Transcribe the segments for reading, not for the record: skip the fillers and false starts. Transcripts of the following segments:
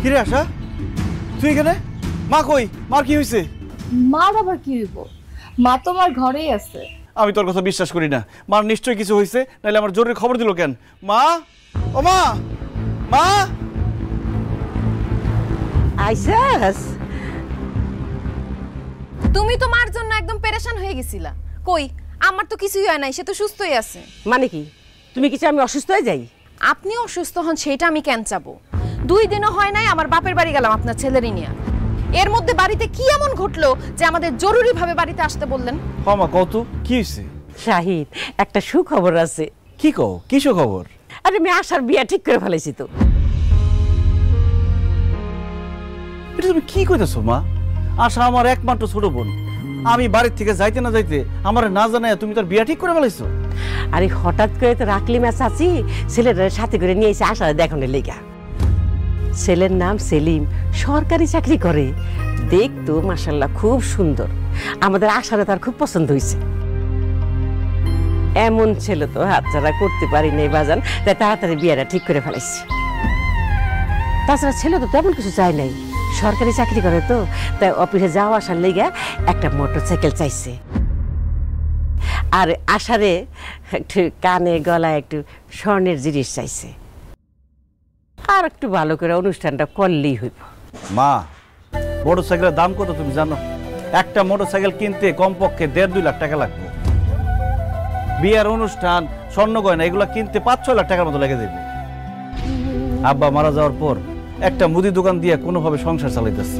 কিরে আশা তুই এখানে? মা কই? মার কি হয়েছে? মার আবার কি হইব? মা তোমার ঘরেই আছে। আমি তোর কথা বিশ্বাস করি না। মার নিশ্চয়ই কিছু হয়েছে, নাহলে আমার জরুরি খবর দিল কেন? মা, ও মা, মা আইসাস। তুমি তো মার জন্য একদম পেরেশান হয়ে গেছিলা। কই আমার তো কিছুই হয় নাই, সে তো সুস্থই আছে। মানে কি তুমি কিছু আমি অসুস্থ হয়ে যাই? আপনি অসুস্থ হন সেটা আমি কেন চাবো? 2 দিনও হয় নাই আমার বাপের বাড়ি গেলাম আপনার ছেলেরই নিয়ে। এর মধ্যে বাড়িতে কি এমন ঘটলো যে আমাদের জরুরি ভাবে বাড়িতে আসতে বললেন? হ্যাঁ মা, কত কি হয়েছে? শাহিদ, একটা সুখবর আছে। কি কও? কি সুখবর? আরে আমি আশার বিয়া ঠিক করে ফেলেছি তো। এটা তুমি কি কইতেছো মা? আশা আমার একমাত্র ছোট বোন। আমি বাড়ির থেকে যাইতে না যাইতে আমার না জানায় তুমি তার বিয়া ঠিক করে ফেলাইছো? আরে হঠাৎ করে তো রাখলি মা চাচি ছেলেটার সাথে করে নিয়ে এসে আশা দেখানোর লেগা। ছেলের নাম সেলিম, সরকারি চাকরি করে। দেখতো মাশাআল্লাহ খুব সুন্দর। আমাদের আশারে তার খুব পছন্দ হয়েছে। এমন ছেলে তো হাতছাড়া করতে পারি নাই বাজান, তাই তাড়াতাড়ি বিয়েটা ঠিক করে ফেলাইছি। তাছাড়া ছেলে তো তেমন কিছু চাই নাই, সরকারি চাকরি করে তো, তাই অফিসে যাওয়া আসার লেগে একটা মোটরসাইকেল চাইছে। আর আশারে একটু কানে গলায় একটু স্বর্ণের জিনিস চাইছে। আর একটু ভালো করে অনুষ্ঠানটা করলেই হইব। মা, মোটরসাইকেলের দাম কত তুমি জানো? একটা মোটরসাইকেল কিনতে কমপক্ষে 1.5-2 লাখ টাকা লাগবে। বিয়ের অনুষ্ঠান, স্বর্ণ গয়না এগুলো কিনতে 5-6 লাখ টাকার মতো লেগে যাবে। আব্বা মারা যাওয়ার পর একটা মুদি দোকান দিয়ে কোনোভাবে সংসার চালাইতেছি।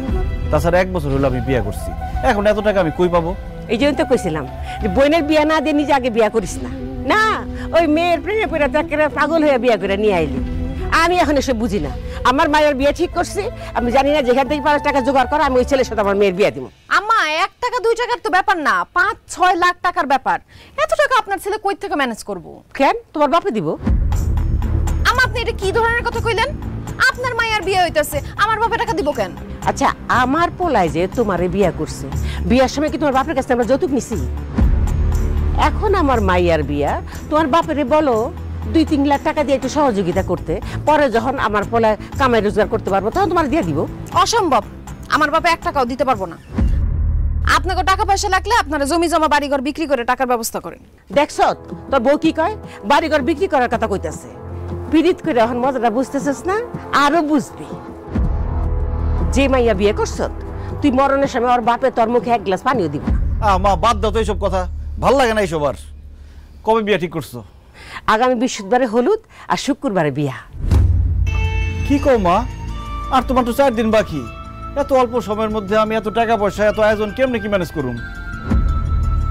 তাছাড়া 1 বছর হলো আমি বিয়ে করছি। এখন এত টাকা আমি কই পাবো? এই জন্য তো কইছিলাম যে বোনের বিয়া না দিয়ে নিজে আগে বিয়া করিস না। না, ওই মেয়ের প্রেমে পড়ে তাকে পাগল হয়ে বিয়া করে নিয়ে আইলি। আমি এখন এসব বুঝি না। আমার মায়ের বিয়ে ঠিক করছি, আমি জানি না যেখান থেকে 5 টাকা জোগাড় করা আমি ওই ছেলের সাথে আমার মেয়ের বিয়ে দিব। আম্মা 1 টাকা 2 টাকার তো ব্যাপার না, 5-6 লাখ টাকার ব্যাপার। এত টাকা আপনার ছেলে কই থেকে ম্যানেজ করবো? কেন, তোমার বাপে দিব? আম্মা আপনি এটা কি ধরনের কথা কইলেন? আপনার মায়ের বিয়ে হইতাছে, আমার বাপে টাকা দিব কেন? আচ্ছা, আমার পোলায় যে তোমারে বিয়া করছে, বিয়ার সময় কি তোমার বাপের কাছে আমরা যৌতুক নিছি? এখন আমার মাইয়ার বিয়া, তোমার বাপেরে বলো 2-3 লাখ টাকা দিয়ে একটু সহযোগিতা করতে, পরে যখন আমার পোলায় কামাই রোজগার করতে পারবো তখন তোমার দিয়ে দিব। অসম্ভব, আমার বাপে 1 টাকাও দিতে পারবো না। আপনাকে টাকা পয়সা লাগলে আপনারা জমি জমা বাড়িঘর বিক্রি করে টাকার ব্যবস্থা করেন। দেখছ তোর বউ কি কয়? বাড়িঘর বিক্রি করার কথা কইতাছে। পীড়িত করে এখন মজাটা বুঝতেছিস না? আরো বুঝবি। যে মাইয়া বিয়ে করছ তুই মরণের সময় ওর বাপে তোর মুখে 1 গ্লাস পানিও দিব না। মা বাদ দাও তো এইসব কথা, ভাল লাগে না এইসব। আর কবে বিয়ে ঠিক করছো? আগামী বৃহস্পতিবারে হলুদ আর শুক্রবারে বিয়া। কি কও মা? আর তোমার তো 4 দিন বাকি। এত অল্প সময়ের মধ্যে আমি এত টাকা পয়সা, এত আয়োজন কেমনে কি ম্যানেজ করুম?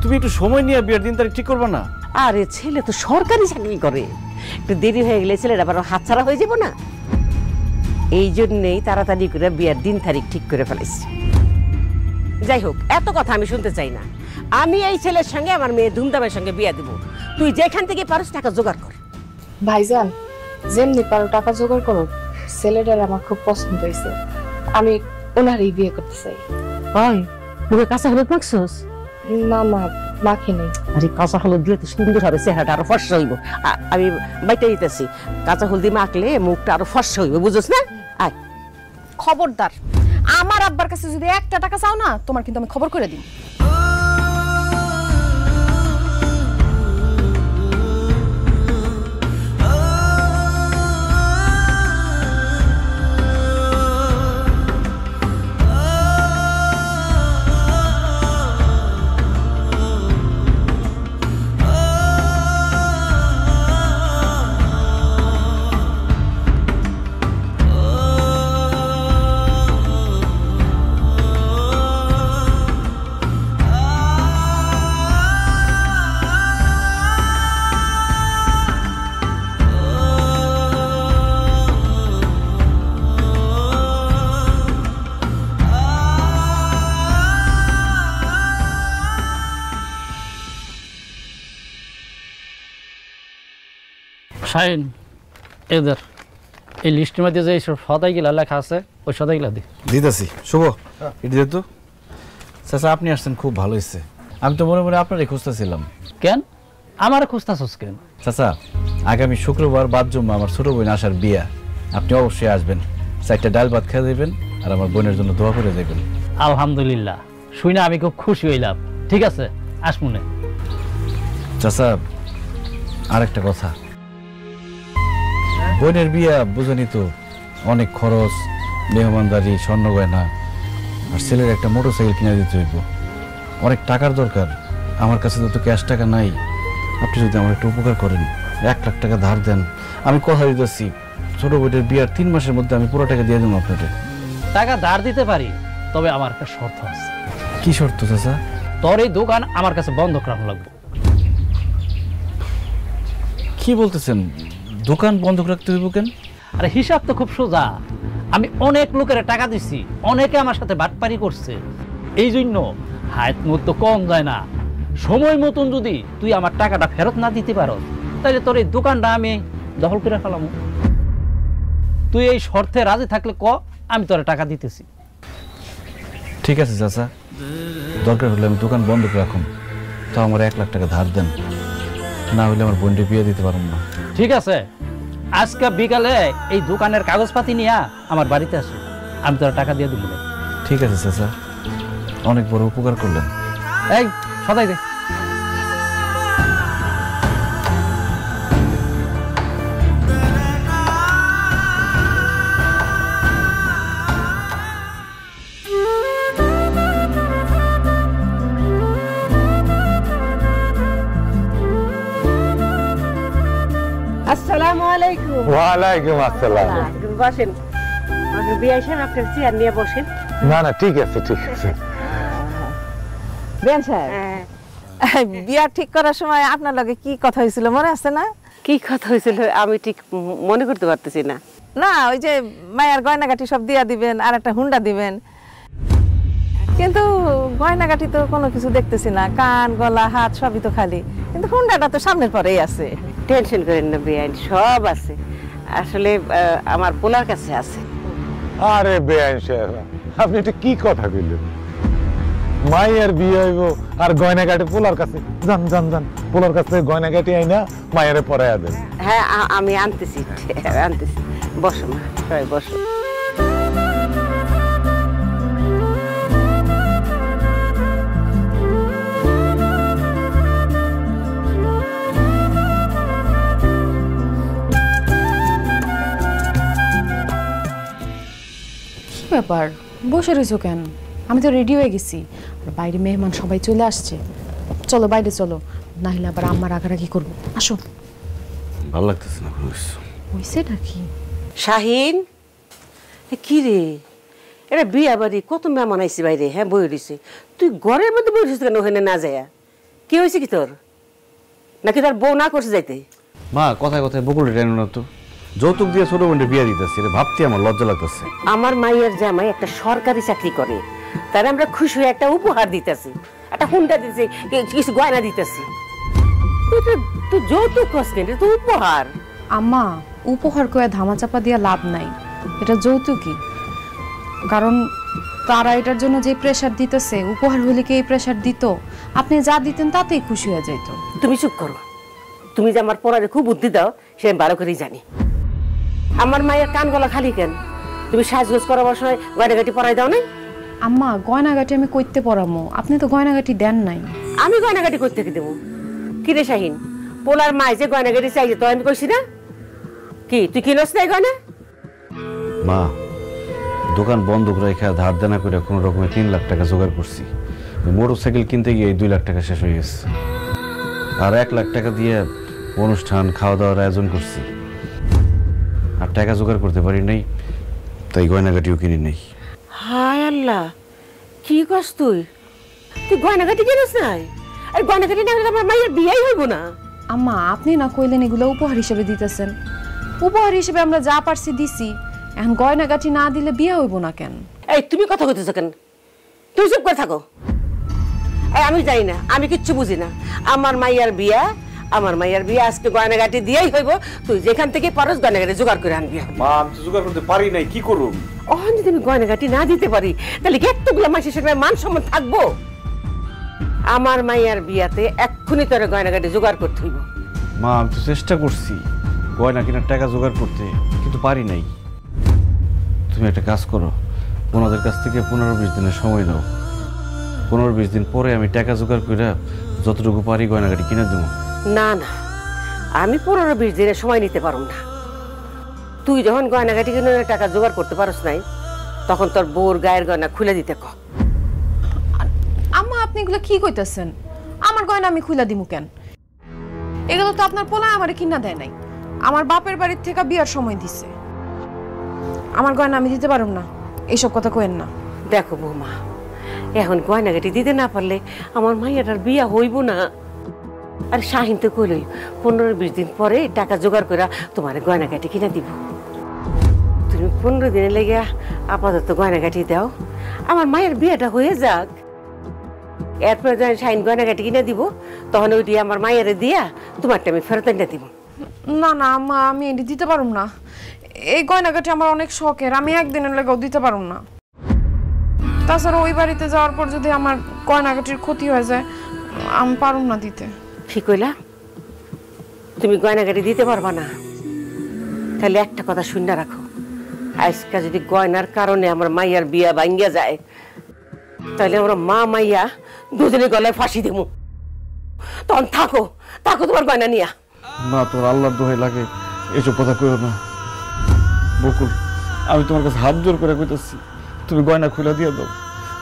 তুমি একটু সময় নিয়ে বিয়ের দিন তারিখ ঠিক করবে না? আরে ছেলে তো সরকারি চাকরি করে, একটু দেরি হয়ে গেলে ছেলের আবার হাতছাড়া হয়ে যাব না। এই জন্যেই তাড়াতাড়ি করে বিয়ের দিন তারিখ ঠিক করে ফেলেছি। যাই হোক, এত কথা আমি শুনতে চাই না। আমি এই ছেলের সঙ্গে আমার মেয়ে ধুমধামের সঙ্গে বিয়ে দিব। তুই যেখান থেকে পারিস টাকা জোগাড় কর। ভাইজান, যেমনি পারো টাকা জোগাড় করো। ছেলেটার আমার খুব পছন্দ হয়েছে, আমি ওনারই বিয়ে করতে চাই। ওই মুখে কাঁচা হলুদ মাখছস? না না, মাখি নেই। আরে কাঁচা হলুদ দিলে তো সুন্দর হবে, চেহারাটা আরো ফর্সা হইব। আমি বাইটা দিতেছি, কাঁচা হলদি মাখলে মুখটা আরো ফর্সা হইব, বুঝছ না? আয়। খবরদার, আমার আব্বার কাছে যদি 1 টাকা চাও না, তোমার কিন্তু আমি খবর করে দিই। শাহিন, এদের এই লিস্টের মধ্যে যে সদাইগুলা লেখা আছে ওই সদাইগুলা দিতেছি। শুভ, এটা যেহেতু চাচা আপনি আসছেন খুব ভালো হয়েছে। আমি তো মনে মনে আপনারই খুঁজতেছিলাম। কেন আমার খুঁজতেছস কেন? চাচা, আগামী শুক্রবার বাদ জুম্মা আমার ছোট বোন আসার বিয়া, আপনি অবশ্যই আসবেন। চারটা ডাল ভাত খেয়ে যাবেন আর আমার বোনের জন্য দোয়া করে যাবেন। আলহামদুলিল্লাহ, শুই না আমি খুব খুশি হইলাম। ঠিক আছে, আসমুনে। চাচা, আরেকটা কথা, বোনের বিয়া বুঝনি তো, অনেক খরচ, মেহমানদারি, স্বর্ণ গয়না, আর ছেলের একটা মোটরসাইকেল কিনে দিতে হইব। অনেক টাকার দরকার, আমার কাছে তো ক্যাশ টাকা নাই। আপনি যদি আমার একটু উপকার করেন, 1 লাখ টাকা ধার দেন, আমি কথা দিতেছি ছোট বোনের বিয়ার 3 মাসের মধ্যে আমি পুরো টাকা দিয়ে দেবো আপনাদের। টাকা ধার দিতে পারি, তবে আমার একটা শর্ত আছে। কি শর্ত চাচা? তোর এই দোকান আমার কাছে বন্ধক রাখা লাগবে। কি বলতেছেন? দোকান বন্ধক রাখতে হইব কেন? আরে হিসাব তো খুব সোজা। আমি অনেক লোকের টাকা দিছি, অনেকে আমার সাথে বাটপারি করছে, এই জন্য হায়াত মতো কম যায় না। সময় মতন যদি তুই আমার টাকাটা ফেরত না দিতে পারো, তাহলে তোর এই দোকানটা আমি দখল করে ফেলাম। তুই এই শর্তে রাজি থাকলে ক, আমি তোর টাকা দিতেছি। ঠিক আছে চাচা, দরকার হলে আমি দোকান বন্ধ করে রাখুন, তাও আমার 1 লাখ টাকা ধার দেন, না হলে আমার বোনকে বিয়ে দিতে পারুন না। ঠিক আছে, আজকে বিকালে এই দোকানের কাগজপাতি নিয়ে আমার বাড়িতে আসো, আমি তোর টাকা দিয়ে দিব। ঠিক আছে চাচা, অনেক বড় উপকার করলেন। এই সদাই দে। আসসালামু আলাইকুম। ওয়ালাইকুম আসসালাম। বসেন, বিয়ে সাহেব আপনার চেয়ার নিয়ে বসেন। না না, ঠিক আছে ঠিক আছে। বেন সাহেব, বিয়া ঠিক করার সময় আপনার লগে কি কথা হয়েছিল মনে আছে না? কি কথা হয়েছিল আমি ঠিক মনে করতে পারতেছি না। না, ওই যে মায়ের গয়নাগাটি সব দিয়া দিবেন আর একটা হুন্ডা দিবেন, কিন্তু গয়নাগাটি তো কোনো কিছু দেখতেছি না, কান গলা হাত সবই তো খালি, কিন্তু হুন্ডাটা তো সামনের পরেই আছে। টেনশন করেন না বেআইন, সব আছে। আসলে আমার পোলার কাছে আছে। আরে বেআইন সাহেব, আপনি এটা কি কথা কইলেন? মায়ের বিয়ে হইব আর গয়নাগাটি পোলার কাছে? যান যান যান, পোলার কাছে গয়নাগাটি আইনা মায়ের পরাইয়া দেন। হ্যাঁ, আমি আনতেছি আনতেছি। বসো মা, সবাই বসো। ব্যাপার, বসে রয়েছো কেন? আমি তো রেডি হয়ে গেছি, আর বাইরে মেহমান সবাই চলে আসছে। চলো বাইরে চলো, না হলে আবার আম্মা রাগারাগি করবো। আসো। ভালো লাগতেছে না কোনো কিছু। হয়েছে নাকি? শাহিন, কি রে, এটা বিয়া বাড়ি, কত মেহমান আইসি বাইরে। হ্যাঁ, বই রয়েছে, তুই ঘরের মধ্যে বই রয়েছিস কেন ওখানে না যায়? কি হয়েছে কি তোর? নাকি তোর বউ না করছে যাইতে? মা, কথায় কথায় বকুলে টেনো না তো। যৌতুক দিয়ে ছোট বোনের বিয়ে দিতেছি, এটা ভাবতে আমার লজ্জা লাগতেছে। আমার মাইয়ের জামাই একটা সরকারি চাকরি করে, তার আমরা খুশি হয়ে একটা উপহার দিতেছি, একটা হুন্ডা দিতেছি, কিছু গয়না দিতেছি। তুই যৌতুক কস কেন? তুই উপহার। আম্মা, উপহার কয়ে ধামাচাপা দিয়া লাভ নাই, এটা যৌতুকই। কারণ তারা এটার জন্য যে প্রেশার দিতেছে, উপহার হলে কি এই প্রেশার দিত? আপনি যা দিতেন তাতেই খুশি হয়ে যাইতো। তুমি চুপ করো। তুমি যে আমার পড়ারে খুব বুদ্ধি দাও সে আমি ভালো করেই জানি। আমার মায়ের কান গলা খালি কেন? তুমি সাজগোজ করাবার সময় গয়নাগাটি পরাই দাও না? আম্মা, গয়নাগাটি আমি কইতে পরামো, আপনি তো গয়নাগাটি দেন নাই। আমি গয়নাগাটি করতে কি দেবো? কি রে শাহিন, পোলার মায় যে গয়নাগাটি চাইছে তো আমি কইছি না? কি তুই কিনস নাই গয়না? মা, দোকান বন্ধ করে রেখে ধার দেনা করে কোনো রকমে 3 লাখ টাকা জোগাড় করছি। মোটরসাইকেল কিনতে গিয়ে 2 লাখ টাকা শেষ হয়ে গেছে, আর 1 লাখ টাকা দিয়ে অনুষ্ঠান খাওয়া দাওয়ার আয়োজন করছি। আর টাকা জোগাড় করতে পারি নাই, তাই গয়নাগাটিও কিনি নাই। হায় আল্লাহ, কি কস তুই? তুই গয়নাগাটি কিনস নাই? আর গয়নাগাটি না হলে আমার মায়ের বিয়েই হইব না। আম্মা, আপনি না কইলেন এগুলো উপহার হিসেবে দিতেছেন? উপহার হিসেবে আমরা যা পারছি দিছি, এখন গয়নাগাটি না দিলে বিয়ে হইব না কেন? এই তুমি কথা কইতেছ কেন? তুই চুপ করে থাকো। এই আমি জানি না, আমি কিচ্ছু বুঝি না। আমার মাইয়ার বিয়া, আমার মাইয়ার বিয়া আজকে গয়নাগাটি দিয়েই হইব। তুই যেখান থেকে পারস গয়নাগাটি জোগাড় করে আনবি। মা, আমি তো জোগাড় করতে পারি নাই, কি করব? ওখানে যদি আমি গয়নাগাটি না দিতে পারি তাহলে এতগুলো মাসের সাথে মান সম্মান থাকবো? আমার মাইয়ার বিয়াতে এক্ষুনি তোর গয়নাগাটি জোগাড় করতে হইব। মা, আমি তো চেষ্টা করছি গয়না কেনার টাকা জোগাড় করতে, কিন্তু পারি নাই। তুমি একটা কাজ করো, ওনাদের কাছ থেকে 15-20 দিনের সময় নাও। 15-20 দিন পরে আমি টাকা জোগাড় করে যতটুকু পারি গয়নাগাটি কিনে দেবো। না না, আমি 15-20 দিনের সময় নিতে পারব না। তুই যখন গয়নাগাটি কিনে টাকা জোগাড় করতে পারস নাই, তখন তোর বউর গায়ের গয়না খুলে দিতে ক। আম্মা আপনি এগুলো কি কইতেছেন? আমার গয়না আমি খুলে দিমু কেন? এগুলো তো আপনার পোলা আমারে কিনা দেয় নাই, আমার বাপের বাড়ির থেকে বিয়ার সময় দিছে। আমার গয়না আমি দিতে পারুম না, এইসব কথা কইেন না। দেখো বৌমা, এখন গয়নাগাটি দিতে না পারলে আমার মাইয়াটার বিয়া হইব না। আর শাহিন তো কইলই 15-20 দিন পরে টাকা জোগাড় করে তোমার গয়নাগাটি কিনে দিব। তুমি 15 দিনে লেগে আপাতত গয়নাগাটি দাও, আমার মায়ের বিয়েটা হয়ে যাক। এরপরে যখন শাহিন গয়নাগাটি কিনে দিব, তখন ওইটি আমার মায়ের দিয়া তোমারটা আমি ফেরত এনে দিব। না না আম্মা, আমি এটি দিতে পারুম না। এই গয়নাগাটি আমার অনেক শখের, আমি একদিনের লেগেও দিতে পারুম না। তাছাড়া ওই বাড়িতে যাওয়ার পর যদি আমার গয়নাগাটির ক্ষতি হয়ে যায়, আমি পারুম না দিতে। ঠিক কইলা, তুমি গয়নাগাটি দিতে পারবা না। তাহলে একটা কথা শুনে রাখো, আজকে যদি গয়নার কারণে আমার মাইয়ার বিয়া ভাঙ্গিয়া যায়, তাহলে আমরা মা মাইয়া দুজনে গলায় ফাঁসি দেবো। তখন থাকো থাকো তোমার গয়না নিয়া। না, তোর আল্লাহর দোহাই লাগে, এসব কথা কইও না। বকুল, আমি তোমার কাছে হাত জোর করে কইতেছি, তুমি গয়না খুলে দিয়ে দাও।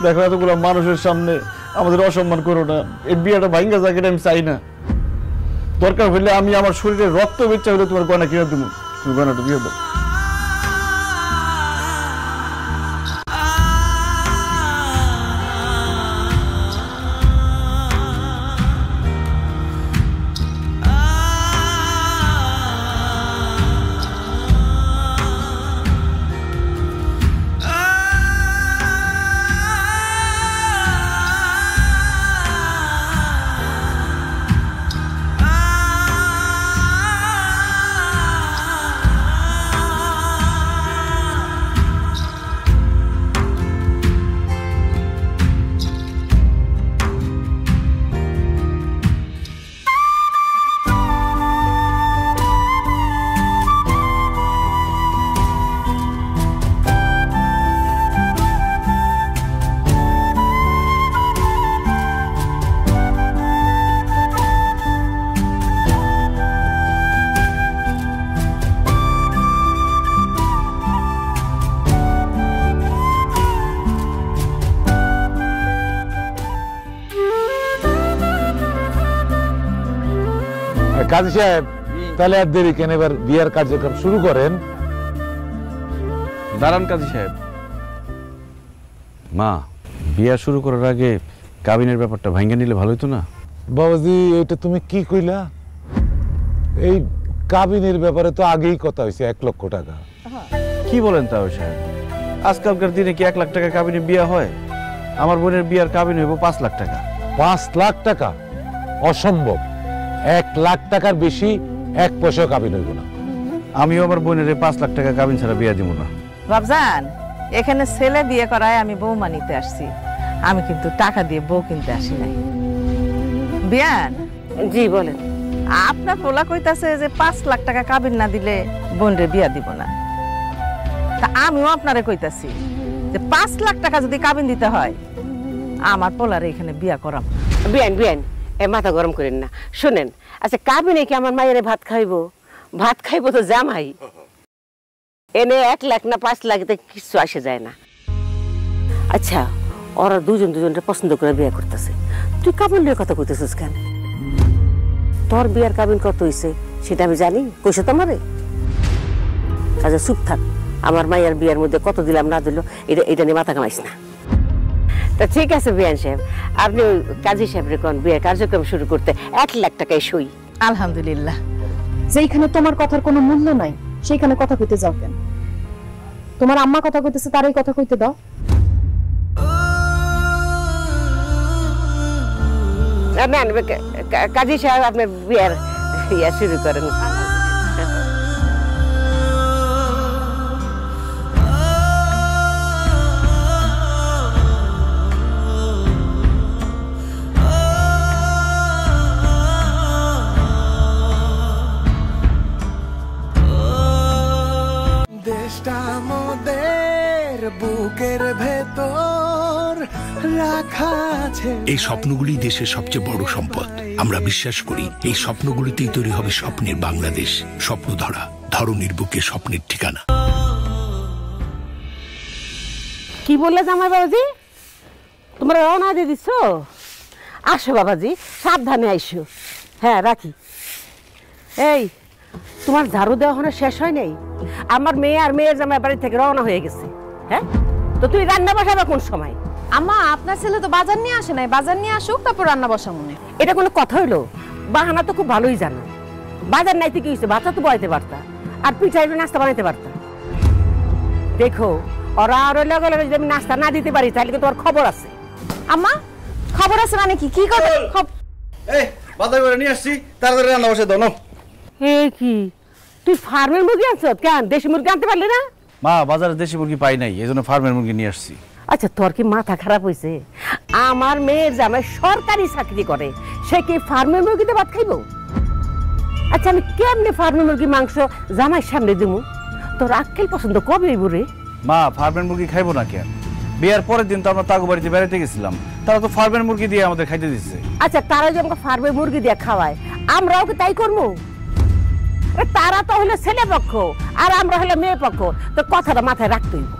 দেখো, এতগুলো মানুষের সামনে আমাদের অসম্মান করো না। এই বিয়েটা ভাঙ্গা যায়, এটা আমি চাই না। দরকার হইলে আমি আমার শরীরে রক্ত বেচা হইলে তোমার গয়না কিনে দেবো, তুমি গয়নাটা দিয়ে দাও। কাজী সাহেব, তাহলে আর দেরি কেন, এবার বিয়ার কার্যক্রম শুরু করেন। দাঁড়ান কাজী সাহেব। মা, বিয়া শুরু করার আগে কাবিনের ব্যাপারটা ভাঙ্গা নিলে ভালো হতো না? বাবাজি, এটা তুমি কি কইলা? এই কাবিনের ব্যাপারে তো আগেই কথা হয়েছে 1 লক্ষ টাকা। কি বলেন তাও সাহেব? আজকালকার দিনে কি 1 লাখ টাকা কাবিনে বিয়া হয়? আমার বোনের বিয়ার কাবিন হইব 5 লাখ টাকা। 5 লাখ টাকা? অসম্ভব। 1 লাখ টাকার বেশি 1 পয়সাও কাবিন হইব না। আমিও আমার বোনের 5 লাখ টাকা কাবিন ছাড়া বিয়া দিব না। বাবজান, এখানে ছেলে বিয়ে করায় আমি বৌমা নিতে আসছি, আমি কিন্তু টাকা দিয়ে বউ কিনতে আসি নাই। বিয়ান জি বলেন। আপনার পোলা কইতাছে যে 5 লাখ টাকা কাবিন না দিলে বোনরে বিয়া দিব না। তা আমিও আপনারে কইতাছি যে 5 লাখ টাকা যদি কাবিন দিতে হয়, আমার পোলারে এখানে বিয়া করাম। বিয়ান বিয়ান, মাথা গরম করেন না। শোনেন, আচ্ছা কাবিনে কি আমার মায়ের ভাত খাইবো? ভাত খাইবো তো জামাই। এনে 1 লাখ না 5 লাখতে কিছু আসে যায় না। আচ্ছা, ওরা দুজনটা পছন্দ করে বিয়ে করতেছে, তুই কাবিন নিয়ে কথা কইতেছিস কেন? তোর বিয়ার কাবিন কত হইছে সেটা আমি জানি, কইছে তোমারে? আচ্ছা চুপ থাক, আমার মায়ের বিয়ার মধ্যে কত দিলাম না দিল এটা নিয়ে মাথা কামাইস না। তা ঠিক আছে বিয়ান সাহেব, আপনি ওই কাজী সাহেবের কোন বিয়ের কার্যক্রম শুরু করতে 1 লাখ টাকায় সই। আলহামদুলিল্লাহ। যেইখানে তোমার কথার কোনো মূল্য নাই, সেইখানে কথা কইতে যাও কেন? তোমার আম্মা কথা কইতেছে, তারই কথা কইতে দাও। কাজী সাহেব, আপনার বিয়ার ইয়া শুরু করেন। দেশটা মোদের বুকের ভেতর রাখা আছে। এই স্বপ্নগুলি দেশের সবচেয়ে বড় সম্পদ। আমরা বিশ্বাস করি এই স্বপ্নগুলিতেই তৈরি হবে স্বপ্নের বাংলাদেশ। স্বপ্ন ধরা, ধরনীর বুকে স্বপ্নের ঠিকানা। কি বললে জামাই বাবাজি, তোমরা রওনা দিয়ে দিচ্ছ? আসো বাবাজি, সাবধানে আইসো। হ্যাঁ রাখি। এই তোমার ঝাড়ু দেওয়া শেষ হয় নাই? আমার মেয়ে আর মেয়ের জামাই বাড়ি থেকে রওনা হয়ে গেছে। হ্যাঁ, তো তুই রান্না বসাবে কোন সময়? আম্মা, আপনার ছেলে তো বাজার নিয়ে আসে নাই, বাজার নিয়ে আসুক তারপর রান্না বসা মনে। এটা কোনো কথা হইলো? বাহানা তো খুব ভালোই জানো। বাজার নাইতে কি হয়েছে, ভাত তো বয়াতে পারতা, আর পিঠা নাস্তা বানাইতে পারতা। দেখো ওরা আর লগে লগে যদি আমি নাস্তা না দিতে পারি তাহলে কিন্তু তোমার খবর আছে। আম্মা, খবর আছে মানে কি? কি কথা? এই বাজার করে নিয়ে আসছি, তাড়াতাড়ি রান্না বসে দাও। এই কি তুই ফার্মের মুরগি আনছ? কেন দেশি মুরগি আনতে পারলি না? মা, বাজারে দেশি মুরগি পাই নাই, এই জন্য ফার্মের মুরগি নিয়ে আসছি। আচ্ছা তোর কি মাথা খারাপ হয়েছে? আমার মেয়ের জামাই সরকারি চাকরি করে, সে কি ফার্মের মুরগিতে ভাত খাইব? আচ্ছা আমি কেমনে ফার্মের মুরগি মাংস জামাইয়ের সামনে দিমু? তোর আক্কেল পছন্দ কবে হইব রে? মা, ফার্মের মুরগি খাইবো না কেন? বিয়ার পরের দিন তো আমরা তাগো বাড়িতে বেড়াতে গেছিলাম, তারা তো ফার্মের মুরগি দিয়ে আমাদের খাইতে দিচ্ছে। আচ্ছা তারা যে আমাকে ফার্মের মুরগি দিয়ে খাওয়ায়, আমরাও কি তাই করবো? তারা তো হলো ছেলে পক্ষ আর আমরা হলো মেয়ে পক্ষ, তো কথাটা মাথায় রাখতে হইব।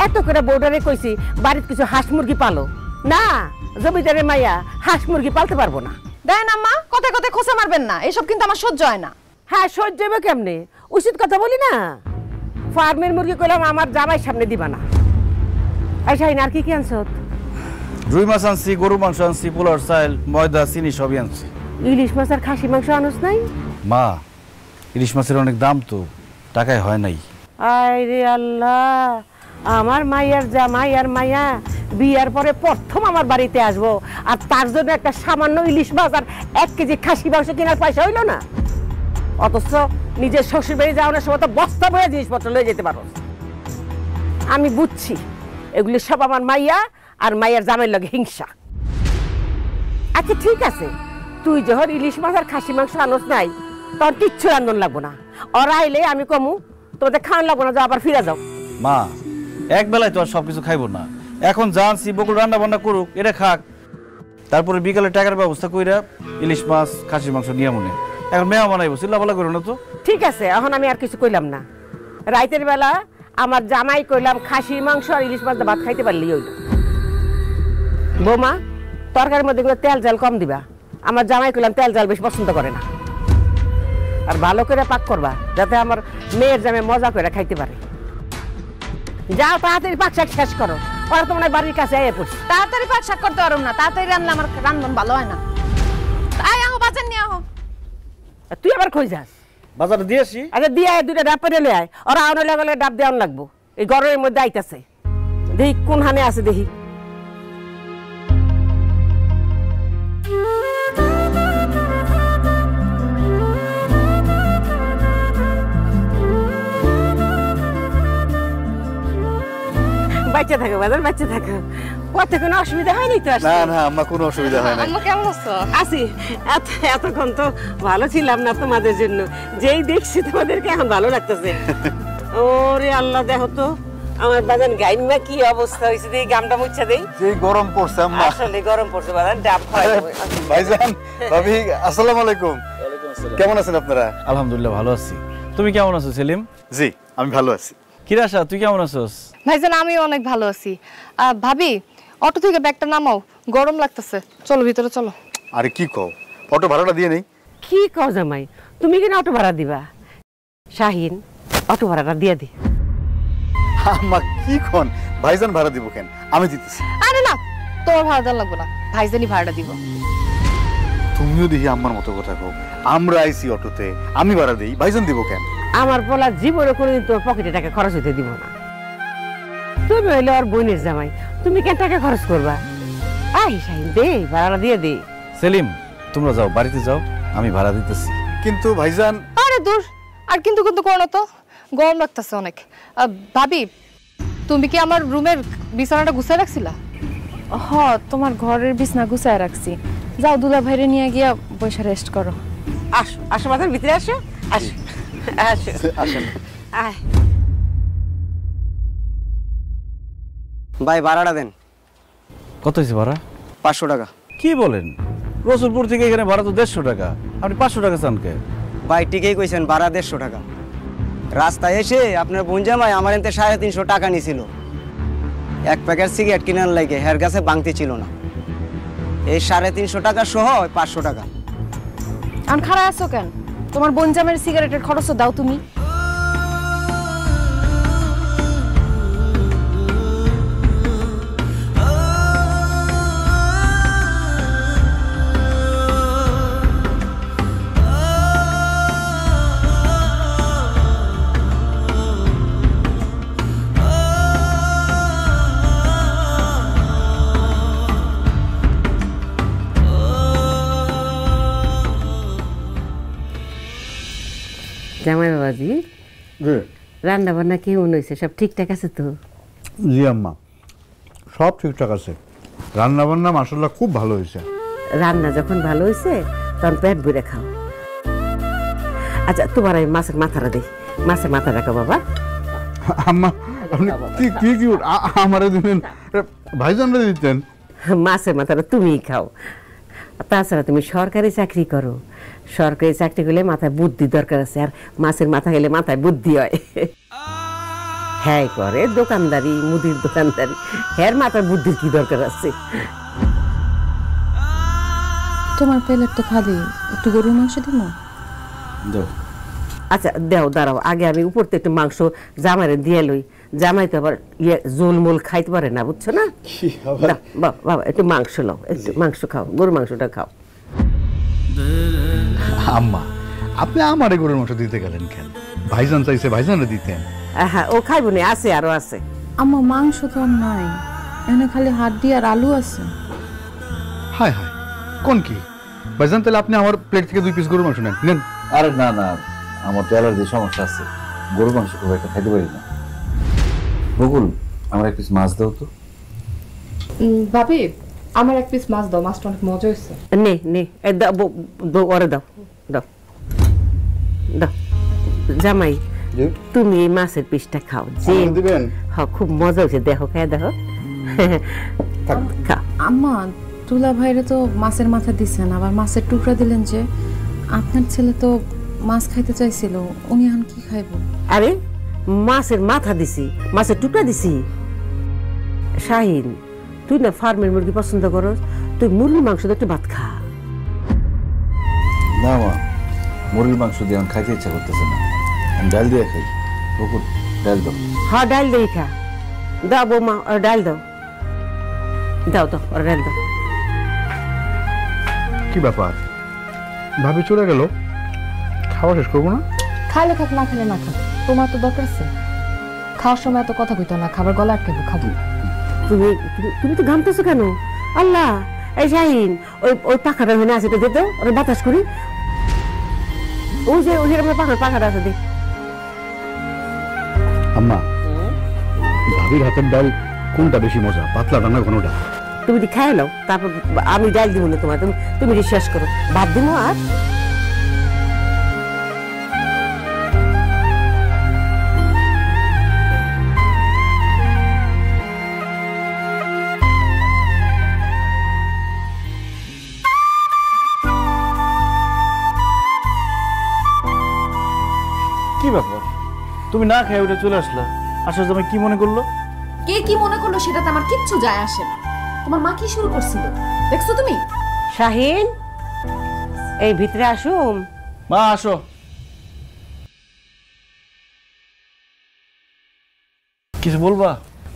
এত করে বোর্ডারে কইছি বাড়িতে কিছু হাঁস মুরগি পালো না, জমিদারের মাইয়া হাঁস মুরগি পালতে পারবো না। দেন আম্মা, কথায় কথায় খোঁচা মারবেন না, এসব কিন্তু আমার সহ্য হয় না। হ্যাঁ সহ্য হবে কেমনে? উচিত কথা বলি না। ফার্মের মুরগি কইলাম আমার জামাই সামনে দিবা না। আচ্ছা আর কি কি আনছ? রুই মাছ আনছি, গরু মাংস আনছি, পোলার চাল, ময়দা, চিনি সবই আনছি। ইলিশ মাছ আর খাসি মাংস আনস নাই? মা, ইলিশ মাছের অনেক দাম তো, টাকায় হয় নাই। আয় রে আল্লাহ, আমার মাইয়ার জামাই আর মাইয়া বিয়ার পরে প্রথম আমার বাড়িতে আসবো, আর তার জন্য একটা সামান্য ইলিশ মাছ আর 1 কেজি খাসি মাংস কেনার পয়সা হইল না। অথচ নিজের শ্বশুর বাড়ি যাওয়ার সময় তো বস্তা বয়ে জিনিসপত্র লয়ে যেতে পারো। আমি বুঝছি এগুলি সব আমার মাইয়া আর মাইয়ার জামাইয়ের লগে হিংসা। আচ্ছা ঠিক আছে, তুই যখন ইলিশ মাছ আর খাসি মাংস আনস নাই, তোর কিচ্ছু রান্ধন লাগবো না। ওরা আইলে আমি কমু তোমাদের খাওয়ান লাগবো না, যাও আবার ফিরে যাও। মা, এক বেলায় তো আর সবকিছু খাইবো না। এখন জানছি বকুল রান্না বান্না করুক, এটা খাক, তারপরে বিকালে টাকার ব্যবস্থা কইরা ইলিশ মাছ খাসি মাংস নিয়ে মনে। এখন মেয়া বানাইবো, চিল্লাপাল্লা করো না তো। ঠিক আছে, এখন আমি আর কিছু কইলাম না। রাইতের বেলা আমার জামাই কইলাম খাসি মাংস আর ইলিশ মাছ ভাত খাইতে পারলি হইল। বৌমা, তরকারির মধ্যে তেল জাল কম দিবা। আমার জামাই কইলাম তেল জাল বেশি পছন্দ করে না। আর ভালো করে পাক করবা যাতে আমার মেয়ের জামাই মজা করে খাইতে পারে। যাও তাড়াতাড়ি পাক শাক শেষ করো, ওরা তো মনে হয় বাড়ির কাছে আইয়া পড়ছে। তাড়াতাড়ি পাক শাক করতে পারব না, তাড়াতাড়ি রান্না আমার রান্ধন ভালো হয় না। আয় আহ, বাজার নিয়ে আহ। তুই আবার কই যাস? বাজারে দিয়ে আসি। আচ্ছা দিয়ে আয়, 2টা ডাব পেরে আয়। ওরা আউনে লাগালে ডাব দেওয়ান লাগবো, এই গরমের মধ্যে আইতাছে। দেখি কোন হানে আছে দেখি। বাচ্চা থাকো বাজার, বাচ্চা থাকো। পথে কোনো অসুবিধা হয়নি তো? না না আম্মা, কোনো অসুবিধা হয় না। আম্মা কেমন আছো? আছি। এতক্ষণ তো ভালো ছিলাম না তোমাদের জন্য, যেই দেখছি তোমাদেরকে এখন ভালো লাগতেছে। ওরে আল্লাহ, দেখো তো আমার বাজান গাইমা কি অবস্থা হয়েছে, দেখি গামটা মুচ্ছা দেই। যে গরম পড়ছে আম্মা। আসলে গরম পড়ছে বাজান, ডাব খাই। ভাইজান, ভাবি, আসসালামু আলাইকুম। কেমন আছেন আপনারা? আলহামদুলিল্লাহ ভালো আছি। তুমি কেমন আছো সেলিম? জি আমি ভালো আছি। কিরাশা, তুই কেমন আছোস? ভাইজান আমিও অনেক ভালো আছি। ভাবি, অটো থেকে ব্যাগটা নামাও, গরম লাগতেছে। চলো ভিতরে চলো। আরে কি কও, অটো ভাড়াটা দিয়ে নেই? কি কও জামাই, তুমি কেন অটো ভাড়া দিবা? শাহিন, অটো ভাড়াটা দিয়ে দি। আম্মা কি কোন, ভাইজান ভাড়া দিব কেন? আমি দিতেছি। আরে না, তোমার ভাড়া দেওয়া লাগবে না, ভাইজানই ভাড়াটা দিব। তুমিও দেখি আম্মার মতো কথা কও। আমরা আইছি অটোতে, আমি ভাড়া দেই, ভাইজান দিব কেন? আমার বলা জীবনে কোনোদিন তোমার পকেটে টাকা খরচ হতে দিব না। তুমি হইলে আর বোনের জামাই, তুমি কেন টাকা খরচ করবা? আই শাহিন, দে ভাড়াটা দিয়ে দে। সেলিম, তোমরা যাও, বাড়িতে যাও, আমি ভাড়া দিতেছি। কিন্তু ভাইজান। আরে দূর, আর কিন্তু কিন্তু করো না তো, গরম লাগতেছে অনেক। ভাবি, তুমি কি আমার রুমের বিছানাটা গুছায় রাখছিলা? হ, তোমার ঘরের বিছানা গুছায় রাখছি। যাও দুলা ভাইরে নিয়ে গিয়া বসে রেস্ট করো। আসো আসো, মাথার ভিতরে আসো। আসো আসো, আসেন। আয়। ভাই ভাড়াটা দেন। কত হয়েছে ভাড়া? 500 টাকা। কি বলেন? রসুলপুর থেকে এখানে ভাড়া তো 150 টাকা, আপনি 500 টাকা চান কে? ভাই ঠিকই কইছেন, ভাড়া 150 টাকা। রাস্তায় এসে আপনার বোন জামাই আমার এতে 350 টাকা নিছিল এক প্যাকেট সিগারেট কিনার লাগে, হের কাছে বাংতি ছিল না। এই 350 টাকা সহ 500 টাকা। আর খারাপ আছো কেন? তোমার বোন জামাইয়ের সিগারেটের খরচও দাও তুমি। জামাই বাবাজি, রান্না বান্না কেমন হয়েছে? সব ঠিকঠাক আছে তো? জি আম্মা, সব ঠিকঠাক আছে। রান্না বান্না মাশাআল্লাহ খুব ভালো হয়েছে। রান্না যখন ভালো হয়েছে তখন পেট ভরে খাও। আচ্ছা তোমার আমি মাছের মাথাটা দিই, মাছের মাথা রাখো বাবা। আম্মা আপনি কি কি কি আমারে দিবেন? ভাইজানরে দিতেন। মাছের মাথাটা তুমিই খাও। তাছাড়া তুমি সরকারি চাকরি করো, সরকারি চাকরি করলে মাথায় বুদ্ধি দরকার আছে, আর মাছের মাথা খেলে মাথায় বুদ্ধি হয়। হ্যাঁ করে দোকানদারি, মুদির দোকানদারি, হ্যাঁ মাথায় বুদ্ধির কি দরকার আছে? তোমার প্লেট তো খালি, একটু গরুর মাংস দিব? আচ্ছা দেও, দাঁড়াও, আগে আমি উপর থেকে একটু মাংস জামাইরে দিয়ে লই। জামাই তো আবার জোলমোল খাইতে পারে না, বুঝছো না? বাবা একটু মাংস লও, একটু মাংস খাও, গরুর মাংসটা খাও। আম্মা আপনি আমারে গরুর মাংস দিতে গেলেন কেন? ভাইজান চাইছে ভাইজানরে দিতেন। হ্যাঁ ও খাইবো না, আছে আরো আছে। আম্মা মাংস তো আর নাই, এখানে খালি হাড্ডি আর আলু আছে। হায় হায়, কোন কি ভাইজান? তাহলে আপনি আমার প্লেট থেকে 2 পিস গরুর মাংস নেন। নেন। আরে না না, আমার তো অ্যালার্জি সমস্যা আছে, গরুর মাংস খুব একটা খাইতে পারি না। বকুল, আমার 1 পিস মাছ দাও তো। ভাবি আমার 1 পিস মাছ দাও, মাছটা অনেক মজা হয়েছে। নে নে, ওরে দাও দাও দাও। জামাই তুমি এই মাছের পিসটা খাও, যে দিবেন। হ্যাঁ খুব মজা হয়েছে, দেখো খায় দেখো। আম্মা তুলা ভাইরে তো মাছের মাথা দিছেন, আবার মাছের টুকরা দিলেন যে। আপনার ছেলে তো মাছ খাইতে চাইছিল, উনি এখন কি খাইব? আরে মাছের মাথা দিছি, মাছের টুকরা দিছি। শাহিন তুই না ফার্মের মুরগি পছন্দ করস, তুই মুরগির মাংস দিয়ে একটু ভাত খা। না মা, মুরগির মাংস দিয়ে আমার খাইতে ইচ্ছা করতেছে না, আমি ডাল দিয়ে খাই। বকুল ডাল দাও। হ্যাঁ ডাল দিয়ে খা, দাও বৌমা ওর ডাল দাও, দাও তো ওর ডাল দাও। কি ব্যাপার, ভাবি চলে গেল, খাওয়া শেষ করবো না? খাইলে খাক, না খেলে না খাক, তোমার তো দরকার আছে। খাওয়ার সময় এত কথা কইতো না, খাবার গলা আটকে খাবো। তুমি তুমি তো ঘামতেছো কেন? আল্লাহ, এই শাহিন ওই পাখাটা ওখানে আছে, দে তো ওরা বাতাস করি। ওই যে ওই পাখাটা আছে, দে। আম্মা ভাবির হাতের ডাল কোনটা বেশি মজা, পাতলাটা না ঘনটা? তুমি খাই নাও, তারপর আমি ডাল দিব না তোমার, তুমি শেষ করো, ভাত দিব। আর কি ব্যাপার, তুমি না খেয়ে উঠে চলে আসলা? আসার সময় কি মনে করলো? কে কি মনে করলো সেটাতে আমার কিচ্ছু যায় আসে না। তোমার মা কি শুরু করছিল দেখছো তুমি? শাহিন এই ভিতরে আসুম। মা আসো। কিছু বলবা?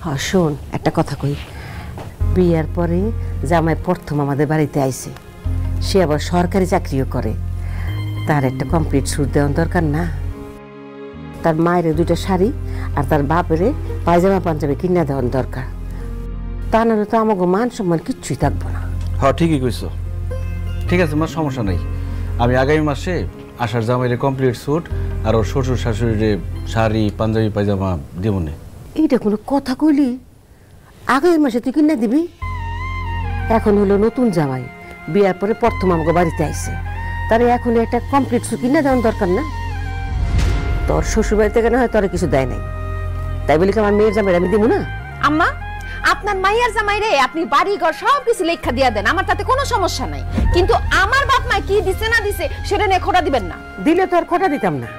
হ্যাঁ শোন, একটা কথা কই। বিয়ার পরে জামাই প্রথম আমাদের বাড়িতে আইছে, সে আবার সরকারি চাকরিও করে, তার একটা কমপ্লিট স্যুট দেওয়ার দরকার না? তার মায়ের 2টা শাড়ি আর তার বাপের পায়জামা পাঞ্জাবি কিনা দেওয়ার দরকার, তা নাহলে তো আমাকে মান সম্মান কিচ্ছুই থাকবো না। হ্যাঁ ঠিকই কইছো। ঠিক আছে মা, সমস্যা নেই, আমি আগামী মাসে আসার জামাইরে কমপ্লিট স্যুট আর ওর শ্বশুর শাশুড়িরে শাড়ি পাঞ্জাবি পায়জামা দিব না। এইটা কোনো কথা কইলি? আগামী মাসে তুই কিনা দিবি? এখন হলো নতুন জামাই, বিয়ার পরে প্রথম আমাকে বাড়িতে আইছে, তারে এখন একটা কমপ্লিট স্যুট কিনা দেওয়ার দরকার না? তোর শ্বশুর বাড়িতে কেন হয় তোর কিছু দেয় নাই, তাই বলি কি আমার মেয়ের জামাই আমি দিব না? আম্মা আপনার মাইয়ার জামাইরে আপনি বাড়ি ঘর সব কিছু লেখা দিয়া দেন, আমার তাতে কোনো সমস্যা নাই, কিন্তু আমার বাপ মা কি দিছে না দিছে সেটা নিয়ে খোটা দিবেন না। দিলে তো আর খোটা দিতাম না।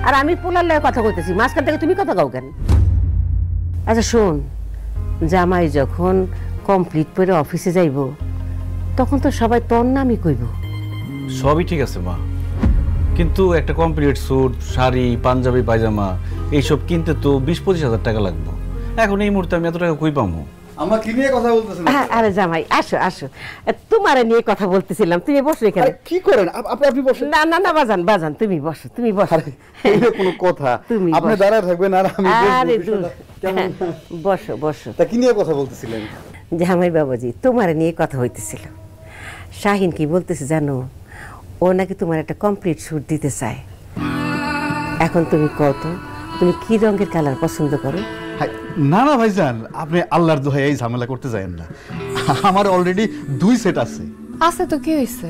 আর আমি পোলার লয়ে কথা কইতেছি, মাঝখান থেকে তুমি কথা কাও কেন? আচ্ছা শোন, জামাই যখন কমপ্লিট করে অফিসে যাইব তখন তো সবাই তোর নামই কইব। সবই ঠিক আছে মা, কিন্তু একটা কমপ্লিট স্যুট, শাড়ি, পাঞ্জাবি, পায়জামা এইসব কিনতে তো 20-25 হাজার টাকা লাগবে। এখন এই মুহূর্তে আমি এত টাকা কই পাবো? আমরা কি নিয়ে কথা বলতেছেন? আরে জামাই আসো আসো, তোমারে নিয়ে কথা বলতেছিলাম, তুমি বসো এখানে। কি করেন আপনি? বসেন। না না না বাজান বাজান, তুমি বসো, তুমি বসো। এটা কোনো কথা? আপনি দাঁড়ায় থাকবেন আর আমি আরে দূর, বসো বসো। তা কি নিয়ে কথা বলতেছিলেন? জামাই বাবাজি, তোমারে নিয়ে কথা হইতেছিল। শাহিন কি বলতেছে জানো, ও নাকি তোমার একটা কমপ্লিট স্যুট দিতে চায়। এখন তুমি কত, তুমি কি রঙের কালার পছন্দ করো? না না ভাইজান, আপনি আল্লাহর দোহাই এই ঝামেলা করতে যাবেন না, আমার অলরেডি 2 সেট আছে। আছে তো কি হইছে,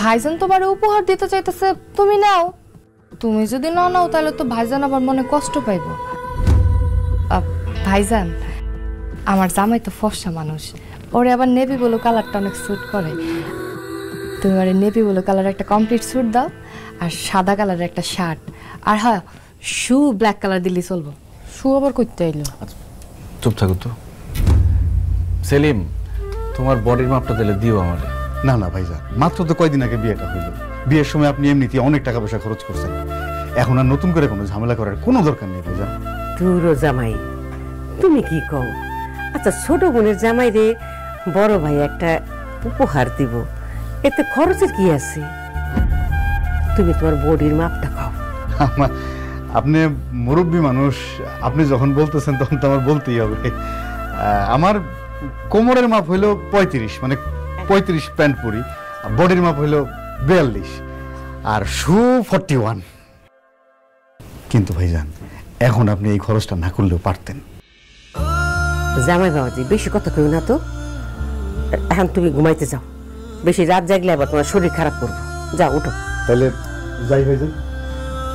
ভাইজান তোমার উপহার দিতে চাইতেছে, তুমি নাও। তুমি যদি না নাও তাহলে তো ভাইজান আবার মনে কষ্ট পাইব। ভাইজান, আমার জামাই তো ফর্সা মানুষ, ওরে আবার নেভি ব্লু কালারটা অনেক স্যুট করে। তুমি মানে নেভি ব্লু কালার একটা কমপ্লিট স্যুট দাও, আর সাদা কালারের একটা শার্ট, আর হ্যাঁ শু ব্ল্যাক কালার দিলে চলবো। শু আবার করতে আইলো? চুপ থাকো তো সেলিম, তোমার বডির মাপটা দিলে দিও আমারে। না না ভাইজান, মাত্র তো কয়দিন আগে বিয়েটা হইল, বিয়ের সময় আপনি এমনিতেই অনেক টাকা পয়সা খরচ করছেন, এখন আর নতুন করে কোনো ঝামেলা করার কোনো দরকার নেই ভাইজান। তুরো জামাই, তুমি কি কও? আচ্ছা ছোট বোনের জামাই রে বড় ভাই একটা উপহার দিব, এতে খরচের কি আছে? তুমি তোমার বডির মাপটা খাও। আপনি মুরব্বী মানুষ, আপনি যখন বলতেছেন তখন তো আমার বলতেই হবে। আমার কোমরের মাপ হইল 35, মানে 35 প্যান্ট পরি, বডির মাপ হইল 42, আর শু 41। কিন্তু ভাইজান, এখন আপনি এই খরচটা না করলেও পারতেন। জামাই বাবাজি, বেশি কথা কইও না তো, এখন তুমি ঘুমাইতে যাও, বেশি রাত জাগলে আবার তোমার শরীর খারাপ করবো। যাও উঠো। তাহলে যাই ভাইজান,